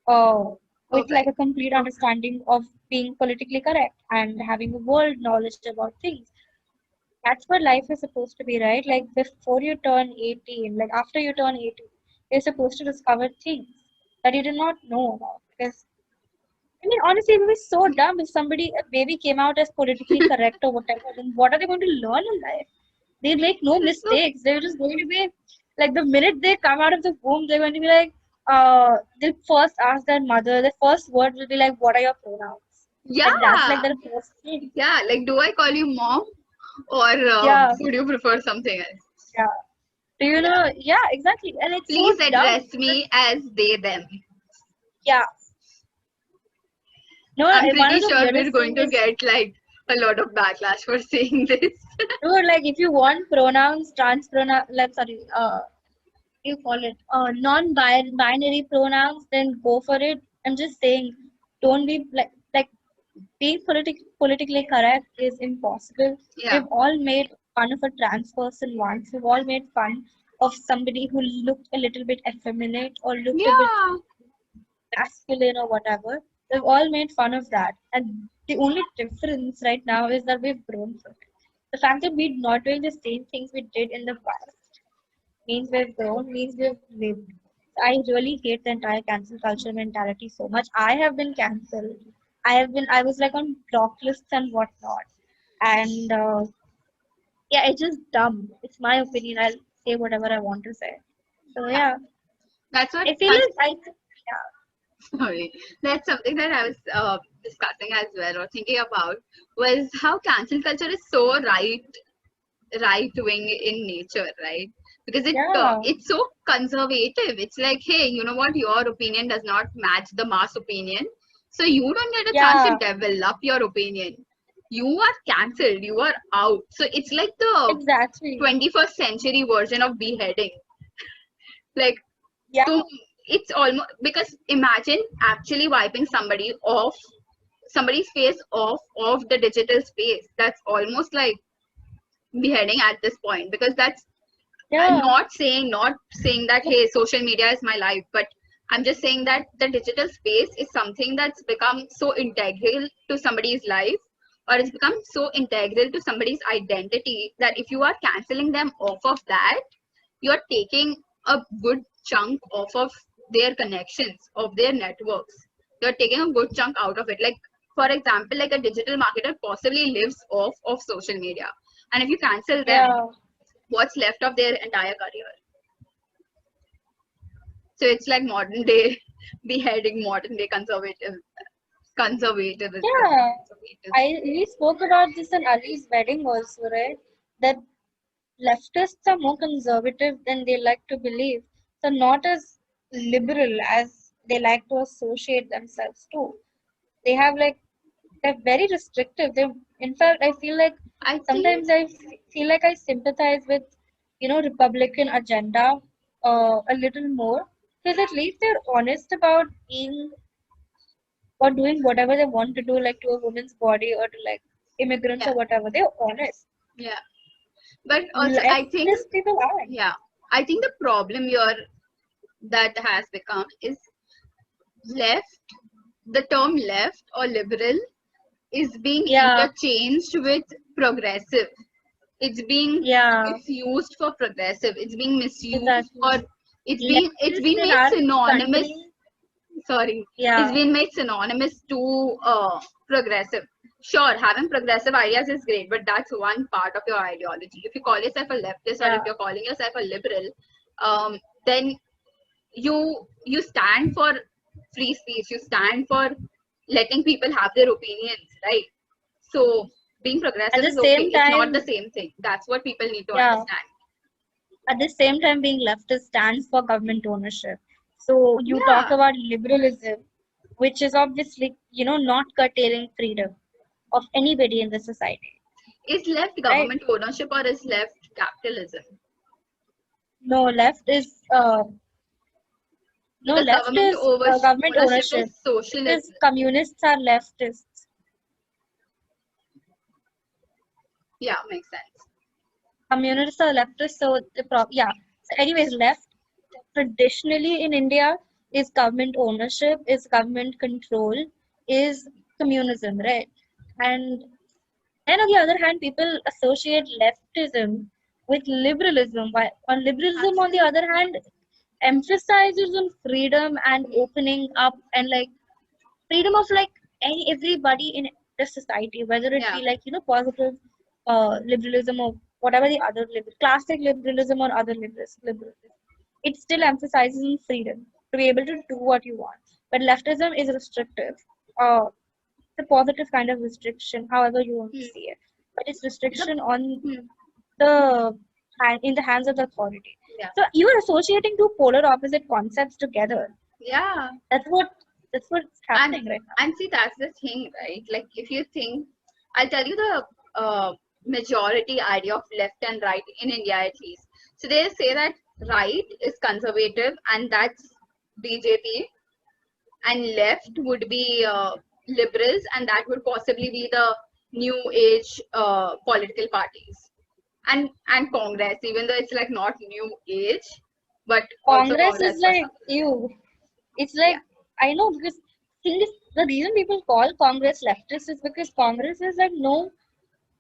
uh, with like Perfect. a complete understanding of being politically correct and having a world knowledge about things. That's what life is supposed to be, right? Like before you turn 18, like after you turn 18, you're supposed to discover things that you did not know about. Because, I mean, honestly, it would be so dumb if somebody, a baby came out as politically correct or whatever, then what are they going to learn in life? They make no So mistakes. They're just going to be, like, the minute they come out of the womb, they're going to be like, they'll first ask their mother, the first word will be like, what are your pronouns? Like, that's like yeah, their first thing. yeah. Like, do I call you mom or Yeah, would you prefer something else? yeah. Do you Yeah. know? Yeah, exactly. And it's so Please dumb. address me as they them. Yeah. No, I'm one pretty of the sure we're weirdest going thing to is, get like a lot of backlash for saying this. dude, like if you want pronouns, trans pronoun, like sorry, you call it non-binary pronouns, then go for it. I'm just saying, don't be like being politically correct is impossible. Yeah. We've all made fun of a trans person once. We've all made fun of somebody who looked a little bit effeminate or looked a bit Yeah. masculine or whatever. We've all made fun of that. And the only difference right now is that we've grown from it. The fact that we're not doing the same things we did in the past means we've grown, means we've lived. I really hate the entire cancel culture mentality so much. I have been cancelled. I was like on block lists and whatnot. And yeah, it's just dumb. It's my opinion. I'll say whatever I want to say. So Yeah. yeah, That's what I feel that's like yeah, sorry. That's something that I was discussing as well or thinking about was how cancel culture is so right wing in nature, right? Because yeah, it's so conservative. It's like, hey, you know what? Your opinion does not match the mass opinion, so you don't get a chance to yeah, develop your opinion. You are cancelled. You are out. So it's like the exactly. 21st century version of beheading. Like, Yeah, to it's almost because imagine actually wiping somebody's face off the digital space. That's almost like beheading at this point because that's yeah, not saying that hey, social media is my life, but I'm just saying that the digital space is something that's become so integral to somebody's life or it's become so integral to somebody's identity that if you are canceling them off of that, you're taking a good chunk off of their connections, of their networks. You're taking a good chunk out of it. Like, for example, like a digital marketer possibly lives off of social media. And if you cancel them, yeah. what's left of their entire career? So it's like modern day beheading, modern day conservatism. Yeah, we spoke about this in Ali's wedding also, right? That leftists are more conservative than they like to believe. So not as liberal as they like to associate themselves to. They have like they're very restrictive. They, in fact, I feel like I think, sometimes feel like I sympathize with Republican agenda a little more because at least they're honest about being or doing whatever they want to do, like to a woman's body or to like immigrants yeah, or whatever. They're honest. yeah. But also, I think, Leftist people aren't. yeah, I think the problem here that has become is left, the term left or liberal is being Yeah, interchanged with progressive. Yeah, it's used for progressive. It's being misused exactly. for it's Leftists been in made our synonymous. country, Sorry, it's yeah, been made synonymous to progressive. Sure, having progressive ideas is great, but that's one part of your ideology. If you call yourself a leftist or if yeah, you're calling yourself a liberal, then you stand for free speech. You stand for letting people have their opinions, right? So being at progressive the is okay. same It's not the time, same thing. That's what people need to yeah, understand. at the same time being leftist stands for government ownership. So you talk Yeah. about liberalism, which is obviously, not curtailing freedom of anybody in the society, Is left right? government ownership or is left capitalism? No, Because left is government ownership ownership is socialism. because communists are leftists. Yeah, makes sense. Communists are leftists, so yeah. So anyways, left traditionally in India is government ownership, is government control, is communism, right? And then on the other hand, people associate leftism with liberalism. While on liberalism, on the other Absolutely. hand, emphasizes on freedom and opening up and like freedom of like everybody in the society, whether it Yeah. be like positive liberalism or whatever the other classic liberalism or other liberalism. It still emphasizes on freedom to be able to do what you want. But leftism is restrictive. It's a positive kind of restriction, however you want to Hmm. see it. But it's The, restriction on hmm. the in the hands of the authority. Yeah. So you are associating two polar opposite concepts together. Yeah. That's what what's And happening right now. see, that's the thing, right? Like if you think, I'll tell you the majority idea of left and right in India at least. So they say that right is conservative and that's BJP, and left would be liberals, and that would possibly be the new age political parties, and Congress, even though it's like not new age, but also Congress is Congress for like some reason. you. It's Yeah. like I know because thing is the reason people call Congress leftist is because Congress is like no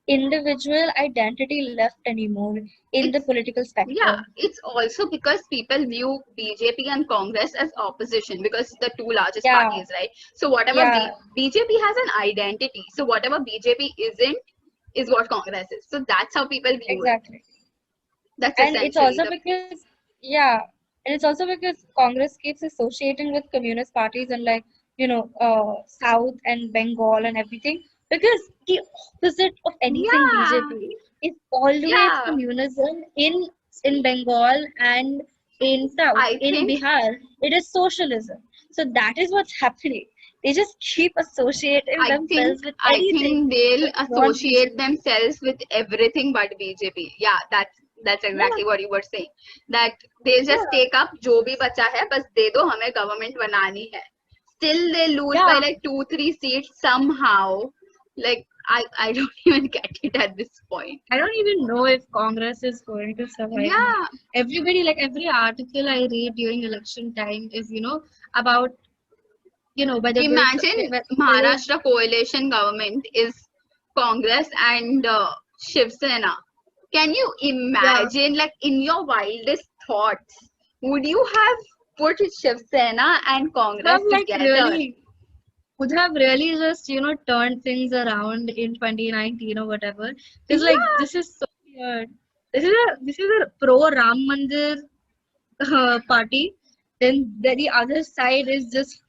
individual identity left anymore in the It's political yeah, spectrum. it's also because people view BJP and Congress as opposition because the two largest Yeah, parties, right? So whatever yeah, BJP has an identity. So whatever BJP isn't is what Congress is. So that's how people view it. exactly. That's And it's essentially also the because yeah, and it's also because Congress keeps associating with communist parties and like South and Bengal and everything because the opposite of anything yeah, BJP is always yeah. communism in Bengal and in South. I In think Bihar, it is socialism. So that is what's happening. They just keep associating I think themselves with I anything think they'll but not associate BJP. themselves with everything but BJP. Yeah, that's Yeah, exactly what you were saying. That they'll just yeah, take up जो भी बचा है बस दे दो हमें government बनानी है. Still they lose by yeah. like 2-3 seats somehow. Like I don't even get it at this point. I don't even know if Congress is going to survive now. Yeah, Everybody, like every article I read during election time is, about, whether imagine will, Maharashtra coalition government is Congress and Shiv Sena. Can you yeah, imagine, like in your wildest thoughts, would you have put Shiv Sena and have Congress like together? really, would have really just, turned things around in 2019 or whatever. Because like, Yeah, this is so weird. This is a pro Ram Mandir party. Then the other side is just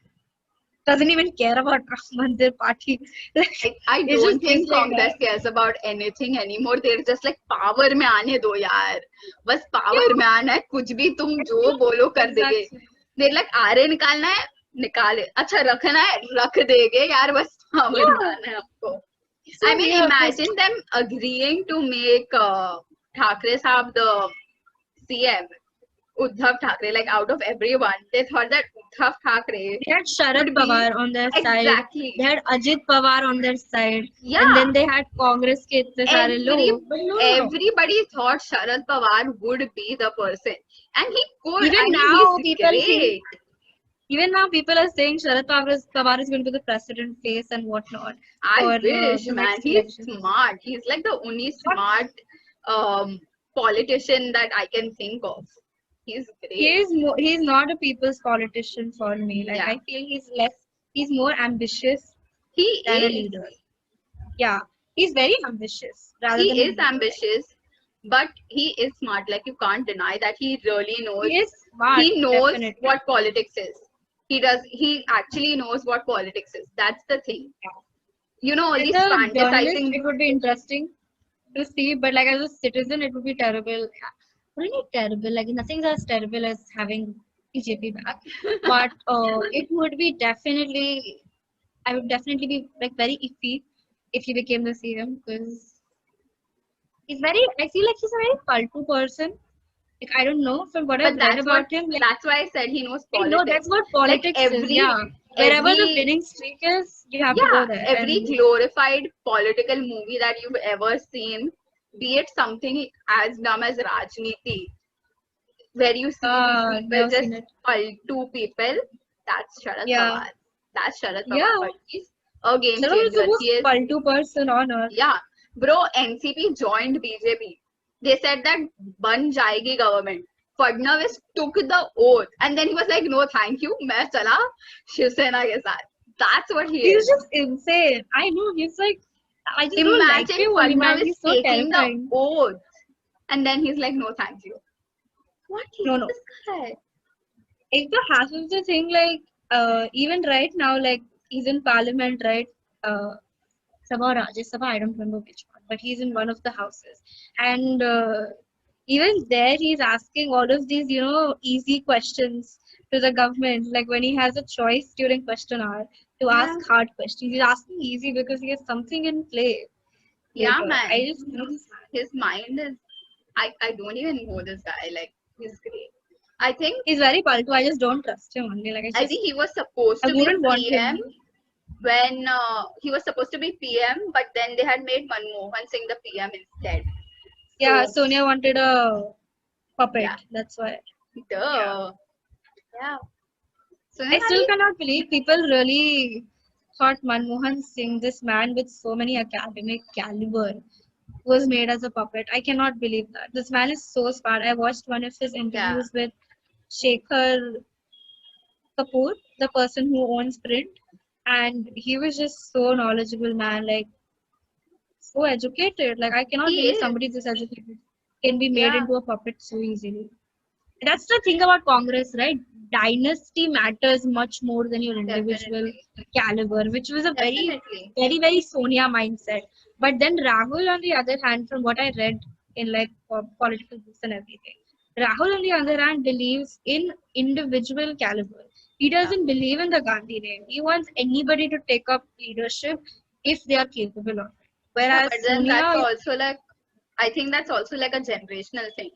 doesn't even care about Ram Mandir party. Like, I it's don't just things think like Congress that. cares about anything anymore. They're just like power में आने दो यार. बस Yeah, power में आना है. कुछ भी तुम जो बोलो कर देंगे. exactly. They're like आरे निकालना है निकाले. अच्छा रखना है रख देंगे यार बस power में Yeah, आना है आपको. it's I so mean, weird. imagine them agreeing to make Thackeray Saab the CM. Uddhav Thackeray, like out of everyone, they thought that Uddhav Thackeray They had Sharad would be Pawar on their side. exactly. They had Ajit Pawar on their side. And Yeah, then they had Congress ke itne sare every log. But no, no, no. everybody thought Sharad Pawar would be the person, and he could. Even I mean, now, he's people think, great. even now, people are saying Sharad Pawar is going to be the president face and whatnot I for wish, the man. next He's election. smart. He's like the only Not smart politician that I can think of. He's great. He's not a people's politician for me. Like, Yeah, I feel he's more ambitious he than a is. leader. Yeah, he's very ambitious rather He than a is leader. ambitious, but he is smart. Like you can't deny that he really knows. He is smart, He knows definitely. what politics is. He does. He actually knows what politics is. That's the thing. You know, all As these a journalist, fantasizing. it would be interesting to see, but like as a citizen, it would be terrible. Really terrible. Like nothing's as terrible as having BJP back, but it would be definitely. I would definitely be like very iffy if he became the CM because he's very. I feel like he's a very faltu person. Like I don't know from what I've But read about him. Like that's why I said he knows I know politics. that's what Like politics is. Yeah, wherever the every winning streak is, you have to go yeah, there. every And glorified political movie that you've ever seen, be it something as dumb as Rajniti, where you see these people never just seen it. faltu people, that's Sharad Yeah, Pawar. That's Sharad Pawar, yeah. but he's a game Sarah is the changer. most He is, faltu person on earth. yeah. Bro, NCP joined BJP. They said that ban jayegi government. Fadnavis took the oath and then he was like, no, thank you. Main chala Shiv Sena ke saath. That's what he He's is. just insane. I know. He's like, I just don't like Imagine him only, man. Fadnavis He's so taking the terrifying. oath and then he's like, no, thank you. What is No, no. this guy? It's the half of the thing, like, even right now, like, he's in parliament, right? Sabha or Rajya Sabha, I don't remember which one, but he's in one of the houses. And even there, he's asking all of these, easy questions to the government. Like when he has a choice during question hour to Yeah. ask hard questions, he's asking easy because he has something in play. Yeah, Like, man. I just know this man. His mind is, I don't even know this guy. Like, he's great. I think He's very paltu. I just don't trust him only. Like, I think he was supposed I to be wouldn't want PM him. when he was supposed to be PM, but then they had made Manmohan Singh the PM instead. Yeah, So, Sonia wanted a puppet. yeah. That's why. Duh. Yeah. So I still cannot believe people really thought Manmohan Singh, this man with so many academic caliber, was made as a puppet. I cannot believe that. This man is so smart. I watched one of his interviews with Shekhar Kapoor, the person who owns Print, and he was just so knowledgeable, man. Like so educated. Like I cannot he believe is. somebody this educated can be made Yeah. into a puppet so easily. That's the thing about Congress, right? Dynasty matters much more than your individual Definitely. caliber, which was a Definitely. very Sonia mindset. But then Rahul, on the other hand, from what I read in like political books and everything, Rahul, on the other hand, believes in individual caliber. He doesn't believe in the Gandhi name. He wants anybody to take up leadership if they are capable of it. Yeah, Whereas but then Sonia, that's also like, I think that's also like a generational thing.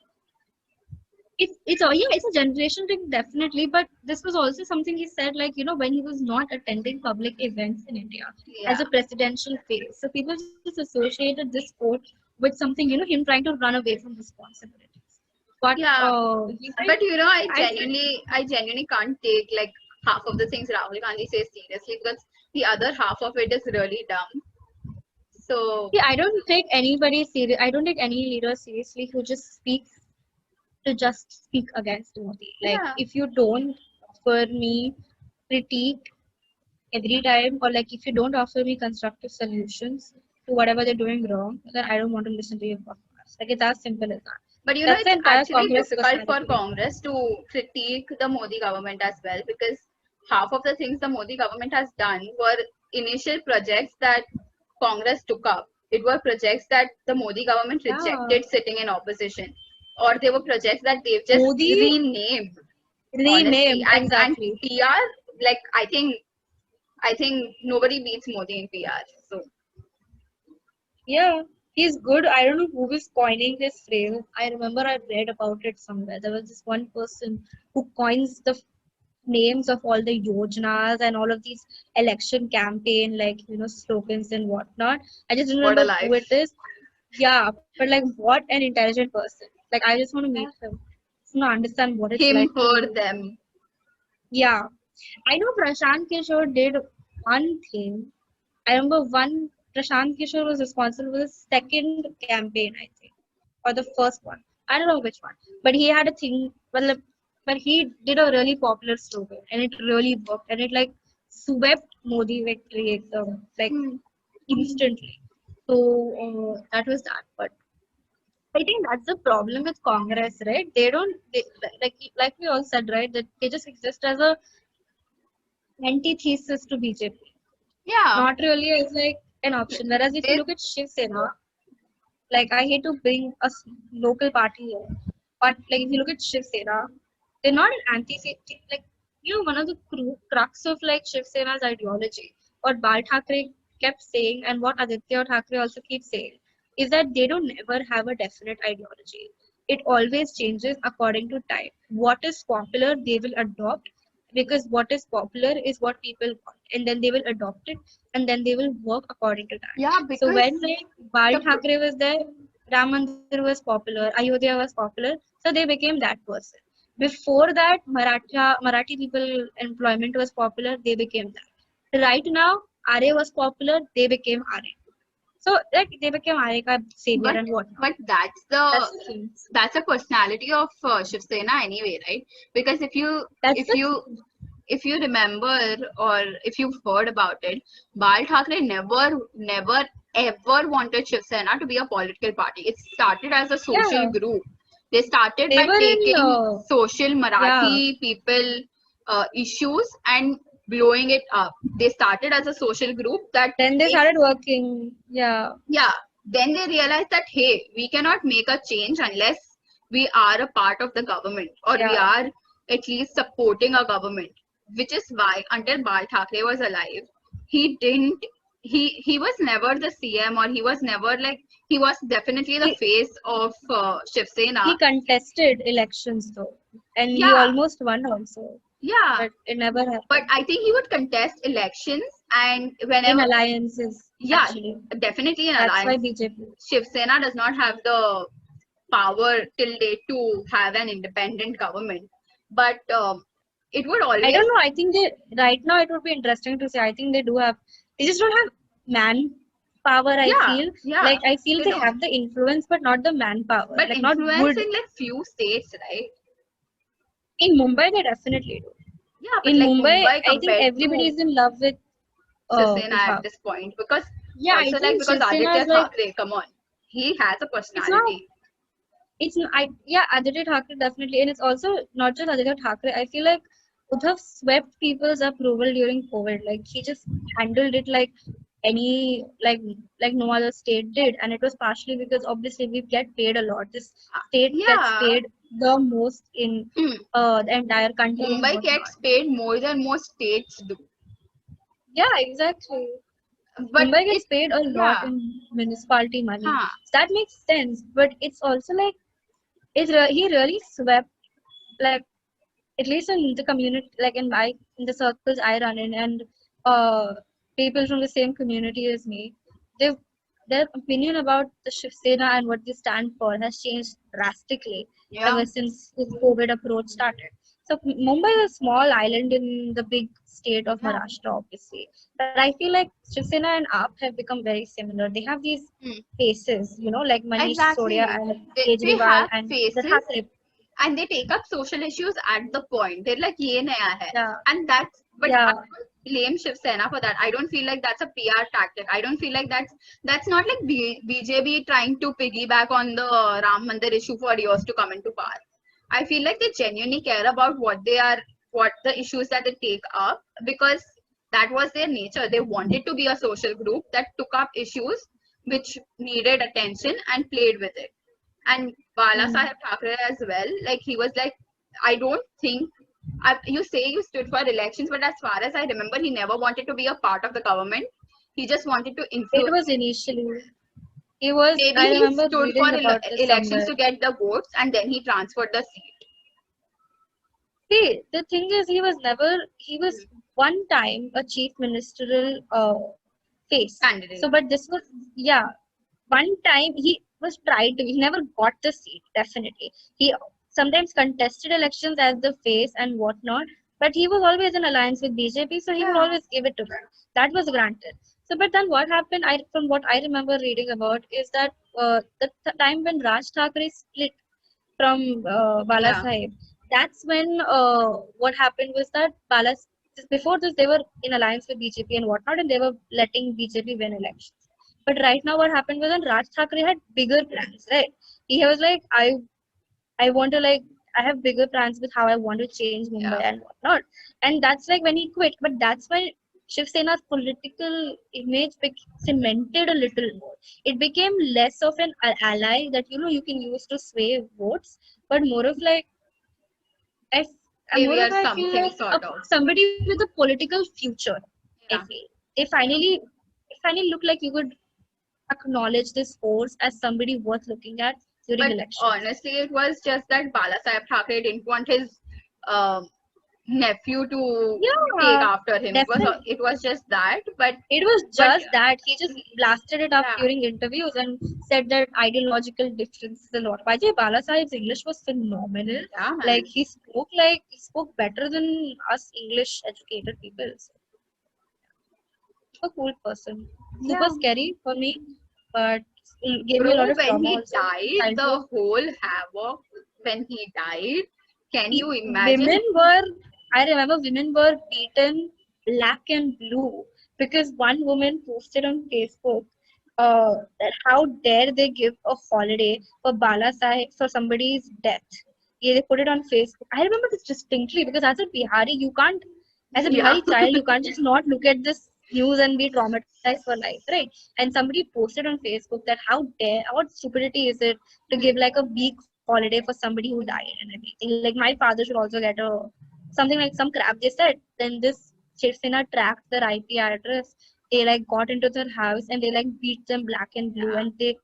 it's a generation thing definitely, but this was also something he said, like when he was not attending public events in India as Yeah. a presidential phase, so people just associated this quote with something, him trying to run away from responsibilities. But Yeah. he's like, But I I genuinely can't take like half of the things Rahul Gandhi says seriously because the other half of it is really dumb. So see, I don't take anybody serious. I don't take any leader seriously who just speaks to just speak against Modi. Like yeah, if you don't offer me critique every time, or like if you don't offer me constructive solutions to whatever they're doing wrong, then I don't want to listen to your podcast. Like it's as simple as that. but That's the it's entire actually Congress difficult for personality. Congress to critique the Modi government as well because half of the things the Modi government has done were initial projects that Congress took up. It were projects that the Modi government Yeah, rejected sitting in opposition, or they were projects that they've just Modi renamed. Honestly, renamed and exactly. PR, like I think nobody beats Modi in PR. So Yeah, he's good. I don't know who is coining this phrase. I remember I read about it somewhere. There was this one person who coins the names of all the yojanas and all of these election campaign, like slogans and whatnot. I just don't what a remember who it life. is. Yeah, but like what an intelligent person. Like I just want to meet him. Just want to understand what it's Him, like her, to. them. Yeah, I know Prashant Kishore did one thing. I remember one Prashant Kishore was responsible for the second campaign, I think. or the first one. I don't know which one, but he had a thing. Well, but he did a really popular slogan, and it really worked, and it like swept Modi victory like Hmm. instantly. So that was that. But I think that's the problem with Congress, right? They don't like we all said, right? That they just exist as a antithesis to BJP, Yeah. not really as like an option. Whereas if you They, look at Shiv Sena, like I hate to bring a local party here, but like if you look at Shiv Sena, they're not an anti-safety. Like one of the crux of like Shiv Sena's ideology, what Bal Thackeray kept saying, and what Aditya Thackeray also keeps saying, is that they don't never have a definite ideology. It always changes according to time. What is popular, they will adopt, because what is popular is what people want, and then they will adopt it, and then they will work according to that. yeah, So because when like Bal the Thackeray was there, Ram Mandir was popular, Ayodhya was popular, so they became that person. Before that, Marathi people employment was popular, they became that. Right now, Arya was popular, they became Arya. So like they became Arya ka savior but and whatnot. but That's the thing. that's a personality of Shiv Sena anyway, right? Because That's if the you thing. if you remember or if you've heard about it, Bal Thackeray never ever wanted Shiv Sena to be a political party. It started as a social Yeah, group. They started they by were in taking social yeah. Marathi people issues and blowing it up. They started as a social group that Then they if started working. Yeah, yeah, then they realized that hey, we cannot make a change unless we are a part of the government or we yeah. are at least supporting a government, which is why until Bal Thackeray was alive, he didn't he was never the CM, or he was never like, he was definitely the He face of Shiv he Sena. contested elections though, and he Yeah, almost won also, yeah, but it never but happened. I think he would contest elections, and In whenever, alliances, yeah, actually. definitely an That's why alliance. BJP. Shiv Sena does not have the power till date to have an independent government, but it would I always, don't know. I think they right now it would be interesting to say. I think they do have. They just don't have manpower. I yeah, feel yeah, like I feel they they don't. have the influence, but not the manpower. But Like not influence good. in like few states, right? In Mumbai, they definitely do. Yeah, but In like Mumbai, Mumbai I think compared everybody to is in love with Shiv Sena at Bhav. this point, because Yeah, I also like think because Shiv Sena Aditya is like Thackeray, come on, he has a it's not. personality. I yeah, Aditya Thackeray definitely, and it's also not just Aditya Thackeray. I feel like Uddhav swept people's approval during COVID. Like he just handled it like any like no other state did, and it was partially because obviously we get paid a lot. This state gets Yeah, paid the most in hmm. the entire country and Mumbai whatnot. gets paid more than most states do, Yeah, exactly. but Mumbai it, gets paid a lot yeah, in municipality money. huh, So that makes sense, but it's also like he really swept like at least in the community, like in the circles I run in, and uh, people from the same community as me, they their opinion about the Shiv Sena and what they stand for has changed drastically yeah, ever since the COVID approach started. So Mumbai is a small island in the big state of yeah. Maharashtra, obviously. But I feel like Shiv Sena and AAP have become very similar. They have these Hmm. faces, like Manish Sisodia Exactly. and They Kejriwal have and the faces Thackeray. and they take up social issues at the point. They're like, ye naya hai. Yeah, And that's, but I yeah. don't blame Shiv Sena for that. I don't feel like that's a PR tactic. I don't feel like that's not like BJP trying to piggyback on the Ram Mandir issue for years to come into power. I feel like they genuinely care about what the issues that they take up, because that was their nature. They wanted to be a social group that took up issues which needed attention and played with it. And Bala Mm. Saheb Thackeray as well, like he was like, I don't think, you say you stood for elections, but as far as I remember, he never wanted to be a part of the government. He just wanted to It influence. was initially. He was. Maybe I he remember stood for reading about this elections somewhere. to get the votes, and then he transferred the seat. See, the thing is, he was never. He was one time a chief ministerial face. So, Candidate. but this was yeah. One time he was tried to. He never got the seat. Definitely, he sometimes contested elections as the face and whatnot. But he was always in alliance with BJP, so he would Yeah. always give it to them. That was granted. So, but then what happened? From what I remember reading about, is that the time when Raj Thackeray split from Bala Yeah. Sahib. That's when what happened was that before this they were in alliance with BJP and whatnot, and they were letting BJP win elections. But right now, what happened was that Raj Thackeray had bigger plans, right? He was like, I want to like I have bigger plans with how I want to change Mumbai Yeah. and whatnot. And that's like when he quit. But that's when Shiv Sena's political image cemented a little more. It became less of an ally that you can use to sway votes, but more of like I, Hey, more we of are I feel something like sort of. somebody with a political future. I Yeah. feel they finally look like you could acknowledge this force as somebody worth looking at during But elections. honestly, it was just that Balasaheb Thackeray didn't want his um, nephew to take Yeah, after him. definitely. It was just that. But It was but just that he just blasted it up yeah, during interviews and said that ideological differences a lot. Vijay Bala Sahib's English was phenomenal. yeah, Like man. he spoke better than us English educated people. So, a cool person. Super Yeah. scary for me, but it gave me a lot Bro, of when trauma he also. died, Childhood. the whole havoc when he died, can you Women imagine? were, I remember women were beaten black and blue because one woman posted on Facebook that how dare they give a holiday for Bala Sahib for somebody's death. Yeah, they put it on Facebook. I remember this distinctly because as a Yeah. Bihari child, you can't just not look at this news and be traumatized for life, right? And somebody posted on Facebook that what stupidity is it to give like a week holiday for somebody who died and everything. Like my father should also get a something like some crap they said. Then this Shiv Sena tracked their IP address. They like got into their house and they like beat them black and blue Yeah. and they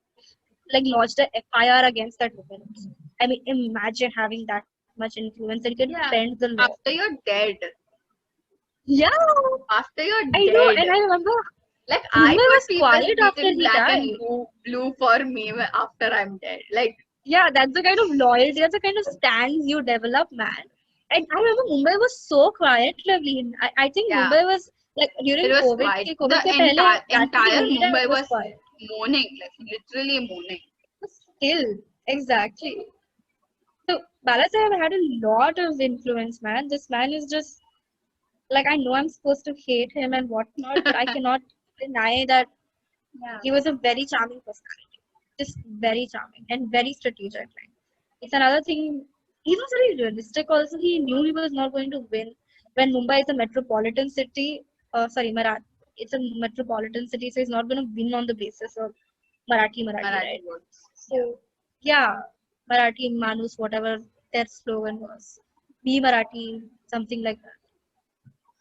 like lodged a FIR against that woman. I mean, imagine having that much influence and you can Yeah. bend the law. After you're dead. Yeah, After you're I know. dead. And I remember Like I Mumbai want was people quiet after beaten he black and died. blue for me after I'm dead. Like Yeah, that's the kind of loyalty, that's the kind of stands you develop, man. And I remember Mumbai was so quiet, lovely. I think yeah, Mumbai was like it during was COVID quiet. ke The COVID ke pehle, practically entire anytime it Mumbai was was quiet. mourning, like literally mourning. Still, exactly. So Balasaheb had a lot of influence, man. This man is just like I know I'm supposed to hate him and whatnot, but I cannot deny that Yeah. he was a very charming personality. Just very charming and very strategic. Like, it's another thing. He was very realistic. Also, he knew he was not going to win when Mumbai is a metropolitan city. Sorry, Marathi. It's a metropolitan city, so he's not going to win on the basis of Marathi, Marathi right? words. Yeah. So, yeah, Marathi Manus, whatever their slogan was. Be Marathi, something like that.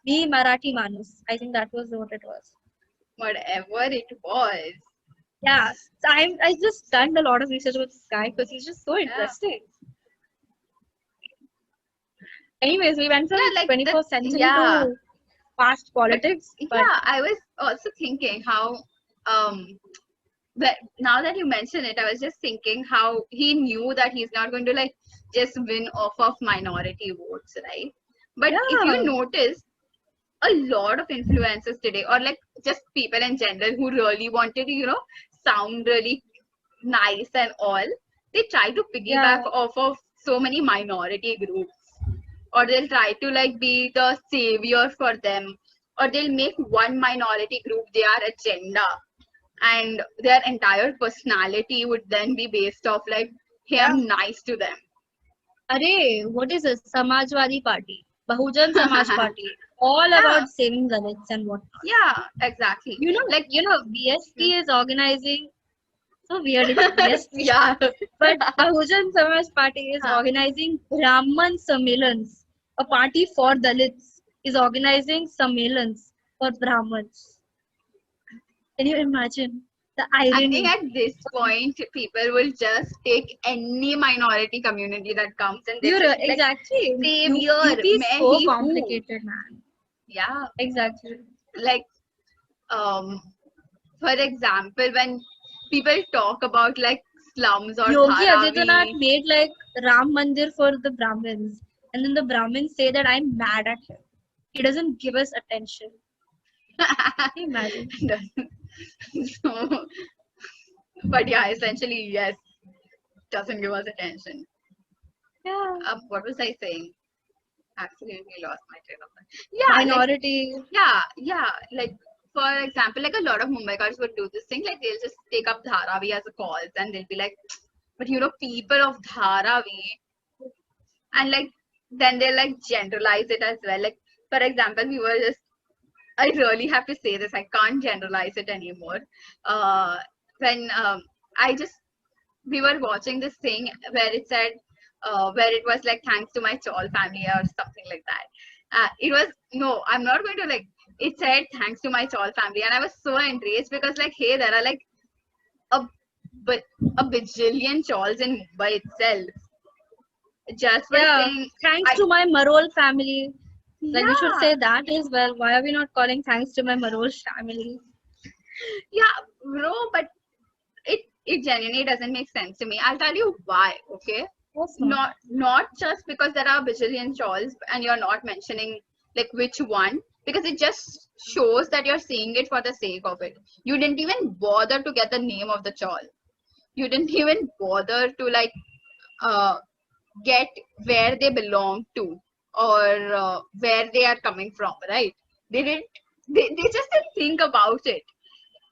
Be Marathi Manus. I think that was what it was. Whatever it was. Yeah, so I just done a lot of research about this guy because he's just so Yeah. interesting. Anyways, we went from Yeah, like the 21st century yeah. to past But politics, but yeah, I was also thinking how but now that you mention it, I was just thinking how he knew that he's not going to like just win off of minority votes, right? But if you yeah, notice, a lot of influencers today, or like just people in general who really wanted to, sound really nice and all, they try to piggyback yeah, off of so many minority groups, or they'll try to like be the savior for them, or they'll make one minority group their agenda, and their entire personality would then be based off like, hey, yeah. I'm nice to them. Arey, what is this? Samajwadi Party, Bahujan Samaj Party, all Yeah, about saving Dalits and whatnot. yeah, exactly. Like, BSP is organizing. So weird, it's BSP. yeah. But Bahujan Samaj Party is Huh. organizing Brahman Sammelans, a party for Dalits, is organizing Sammelans for Brahmins. Can you imagine the I think irony? at this point, people will just take any minority community that comes and they'll just be like, Exactly. savior, UP is मैं so ही हूँ. complicated, man. Yeah, Exactly. like, um, for example, when people talk about like slums or Yogi Adityanath Dharavi, made like Ram Mandir for the Brahmins, and then the Brahmins say that I'm mad at him. He doesn't give us attention. Can you imagine? so But yeah, essentially, yes, doesn't give us attention. Yeah. What was I saying? Absolutely lost my train of thought. Yeah, like Minority. yeah. Like for example, like a lot of Mumbai guys would do this thing. Like they'll just take up Dharavi as a cause, and they'll be like, but you know, people of Dharavi, and like then they like generalize it as well. Like for example, we were just I really have to say this. I can't generalize it anymore. Uh, when I just we were watching this thing where it said where it was like thanks to my Chaul family or something like that. It was no, I'm not going to like. It said thanks to my Chaul family, and I was so enraged because like hey, there are like a but a bajillion Chauls in Mumbai itself. Just by Yeah. saying Thanks I to my Marol family. Like we should yeah say that as well. Why are we not calling thanks to my Marol family? yeah bro, but it genuinely doesn't make sense to me. I'll tell you why. Okay, What's not? not just because there are bajillion chawls and you're not mentioning like which one, because it just shows that you're saying it for the sake of it. You didn't even bother to get the name of the chawl. You didn't even bother to like uh, get where they belong to or where they are coming from, right? They didn't. They just didn't think about it.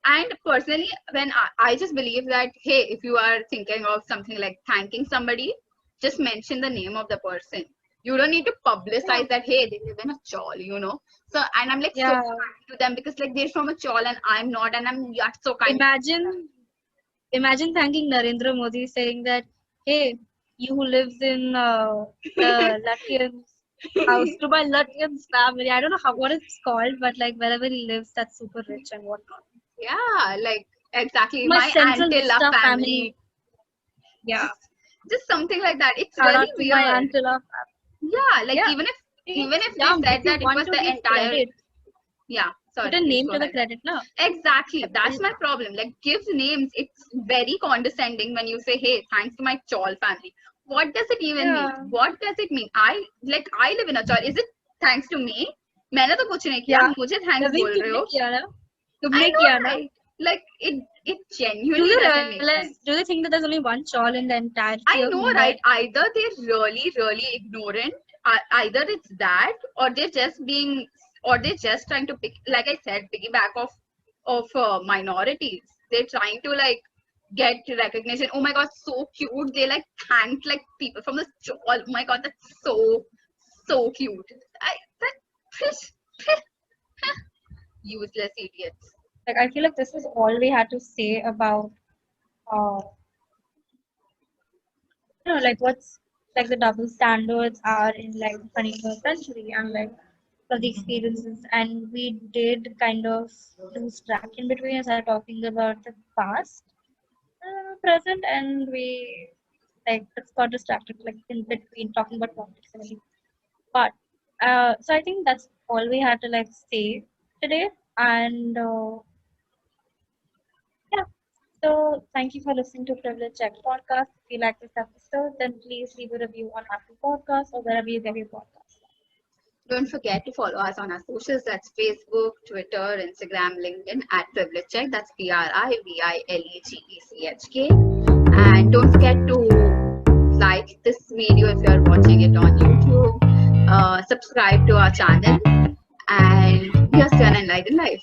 And personally, when I just believe that hey, if you are thinking of something like thanking somebody, just mention the name of the person. You don't need to Yeah. publicize that hey, they live in a chawl, you know. So and I'm like so Yeah. kind to them because like they're from a chawl and I'm not, and I'm yeah, so kind. Imagine Imagine thanking Narendra Modi saying that, hey, you who lives in the Lutyens house, to my Lutyens family. I don't know what it's called, but like wherever he lives, that's super rich and whatnot. Yeah, like exactly. My My Central Antilla Vista family. family, Yeah. just something like that. It's Shout really out to my weird. Antilla family. Yeah, like Yeah. even It's if they dumb. said If you that it want was to the give entire credit, yeah. put Sorry, a please name go to the ahead. credit, no? Exactly. That's It's my problem. Like, give names. It's very condescending when you say, hey, thanks to my Chawl family. What does it even mean? yeah. What does it mean? I live in a Chawl. Is it thanks to me? मैंने तो कुछ नहीं किया, Yeah. आप मुझे thanks Naveen, बोल रहे तुमने हो. किया ना? I तुमने know, किया ना? right? Like, it Do genuinely you doesn't make realize, sense. do you think that there's only one chawl in the entirety I of know, Mumbai? right? Either they're really, really ignorant, either it's that, or they're just being, or they're just trying to pick, like I said, piggyback of minorities. They're trying to like get recognition. Oh my god, so cute! They like thanked like people from the stall. Oh my god, that's so cute. That useless idiots. Like, I feel like this is all we had to say about, uh, like what's like the double standards are in like the 21st century and like of the experiences. And we did kind of lose track in between as I talking about the past, present, and we like just got distracted like in between talking about politics and everything. But so I think that's all we had to like say today. And yeah, so thank you for listening to Privilege Check podcast. If you like this episode, then please leave a review on Apple Podcasts or wherever you get your podcasts. Don't forget to follow us on our socials. That's Facebook, Twitter, Instagram, LinkedIn at Privilege Check. That's PRIVILEGECHK. And don't forget to like this video if you're watching it on YouTube. Subscribe to our channel. And here's to an enlightened life.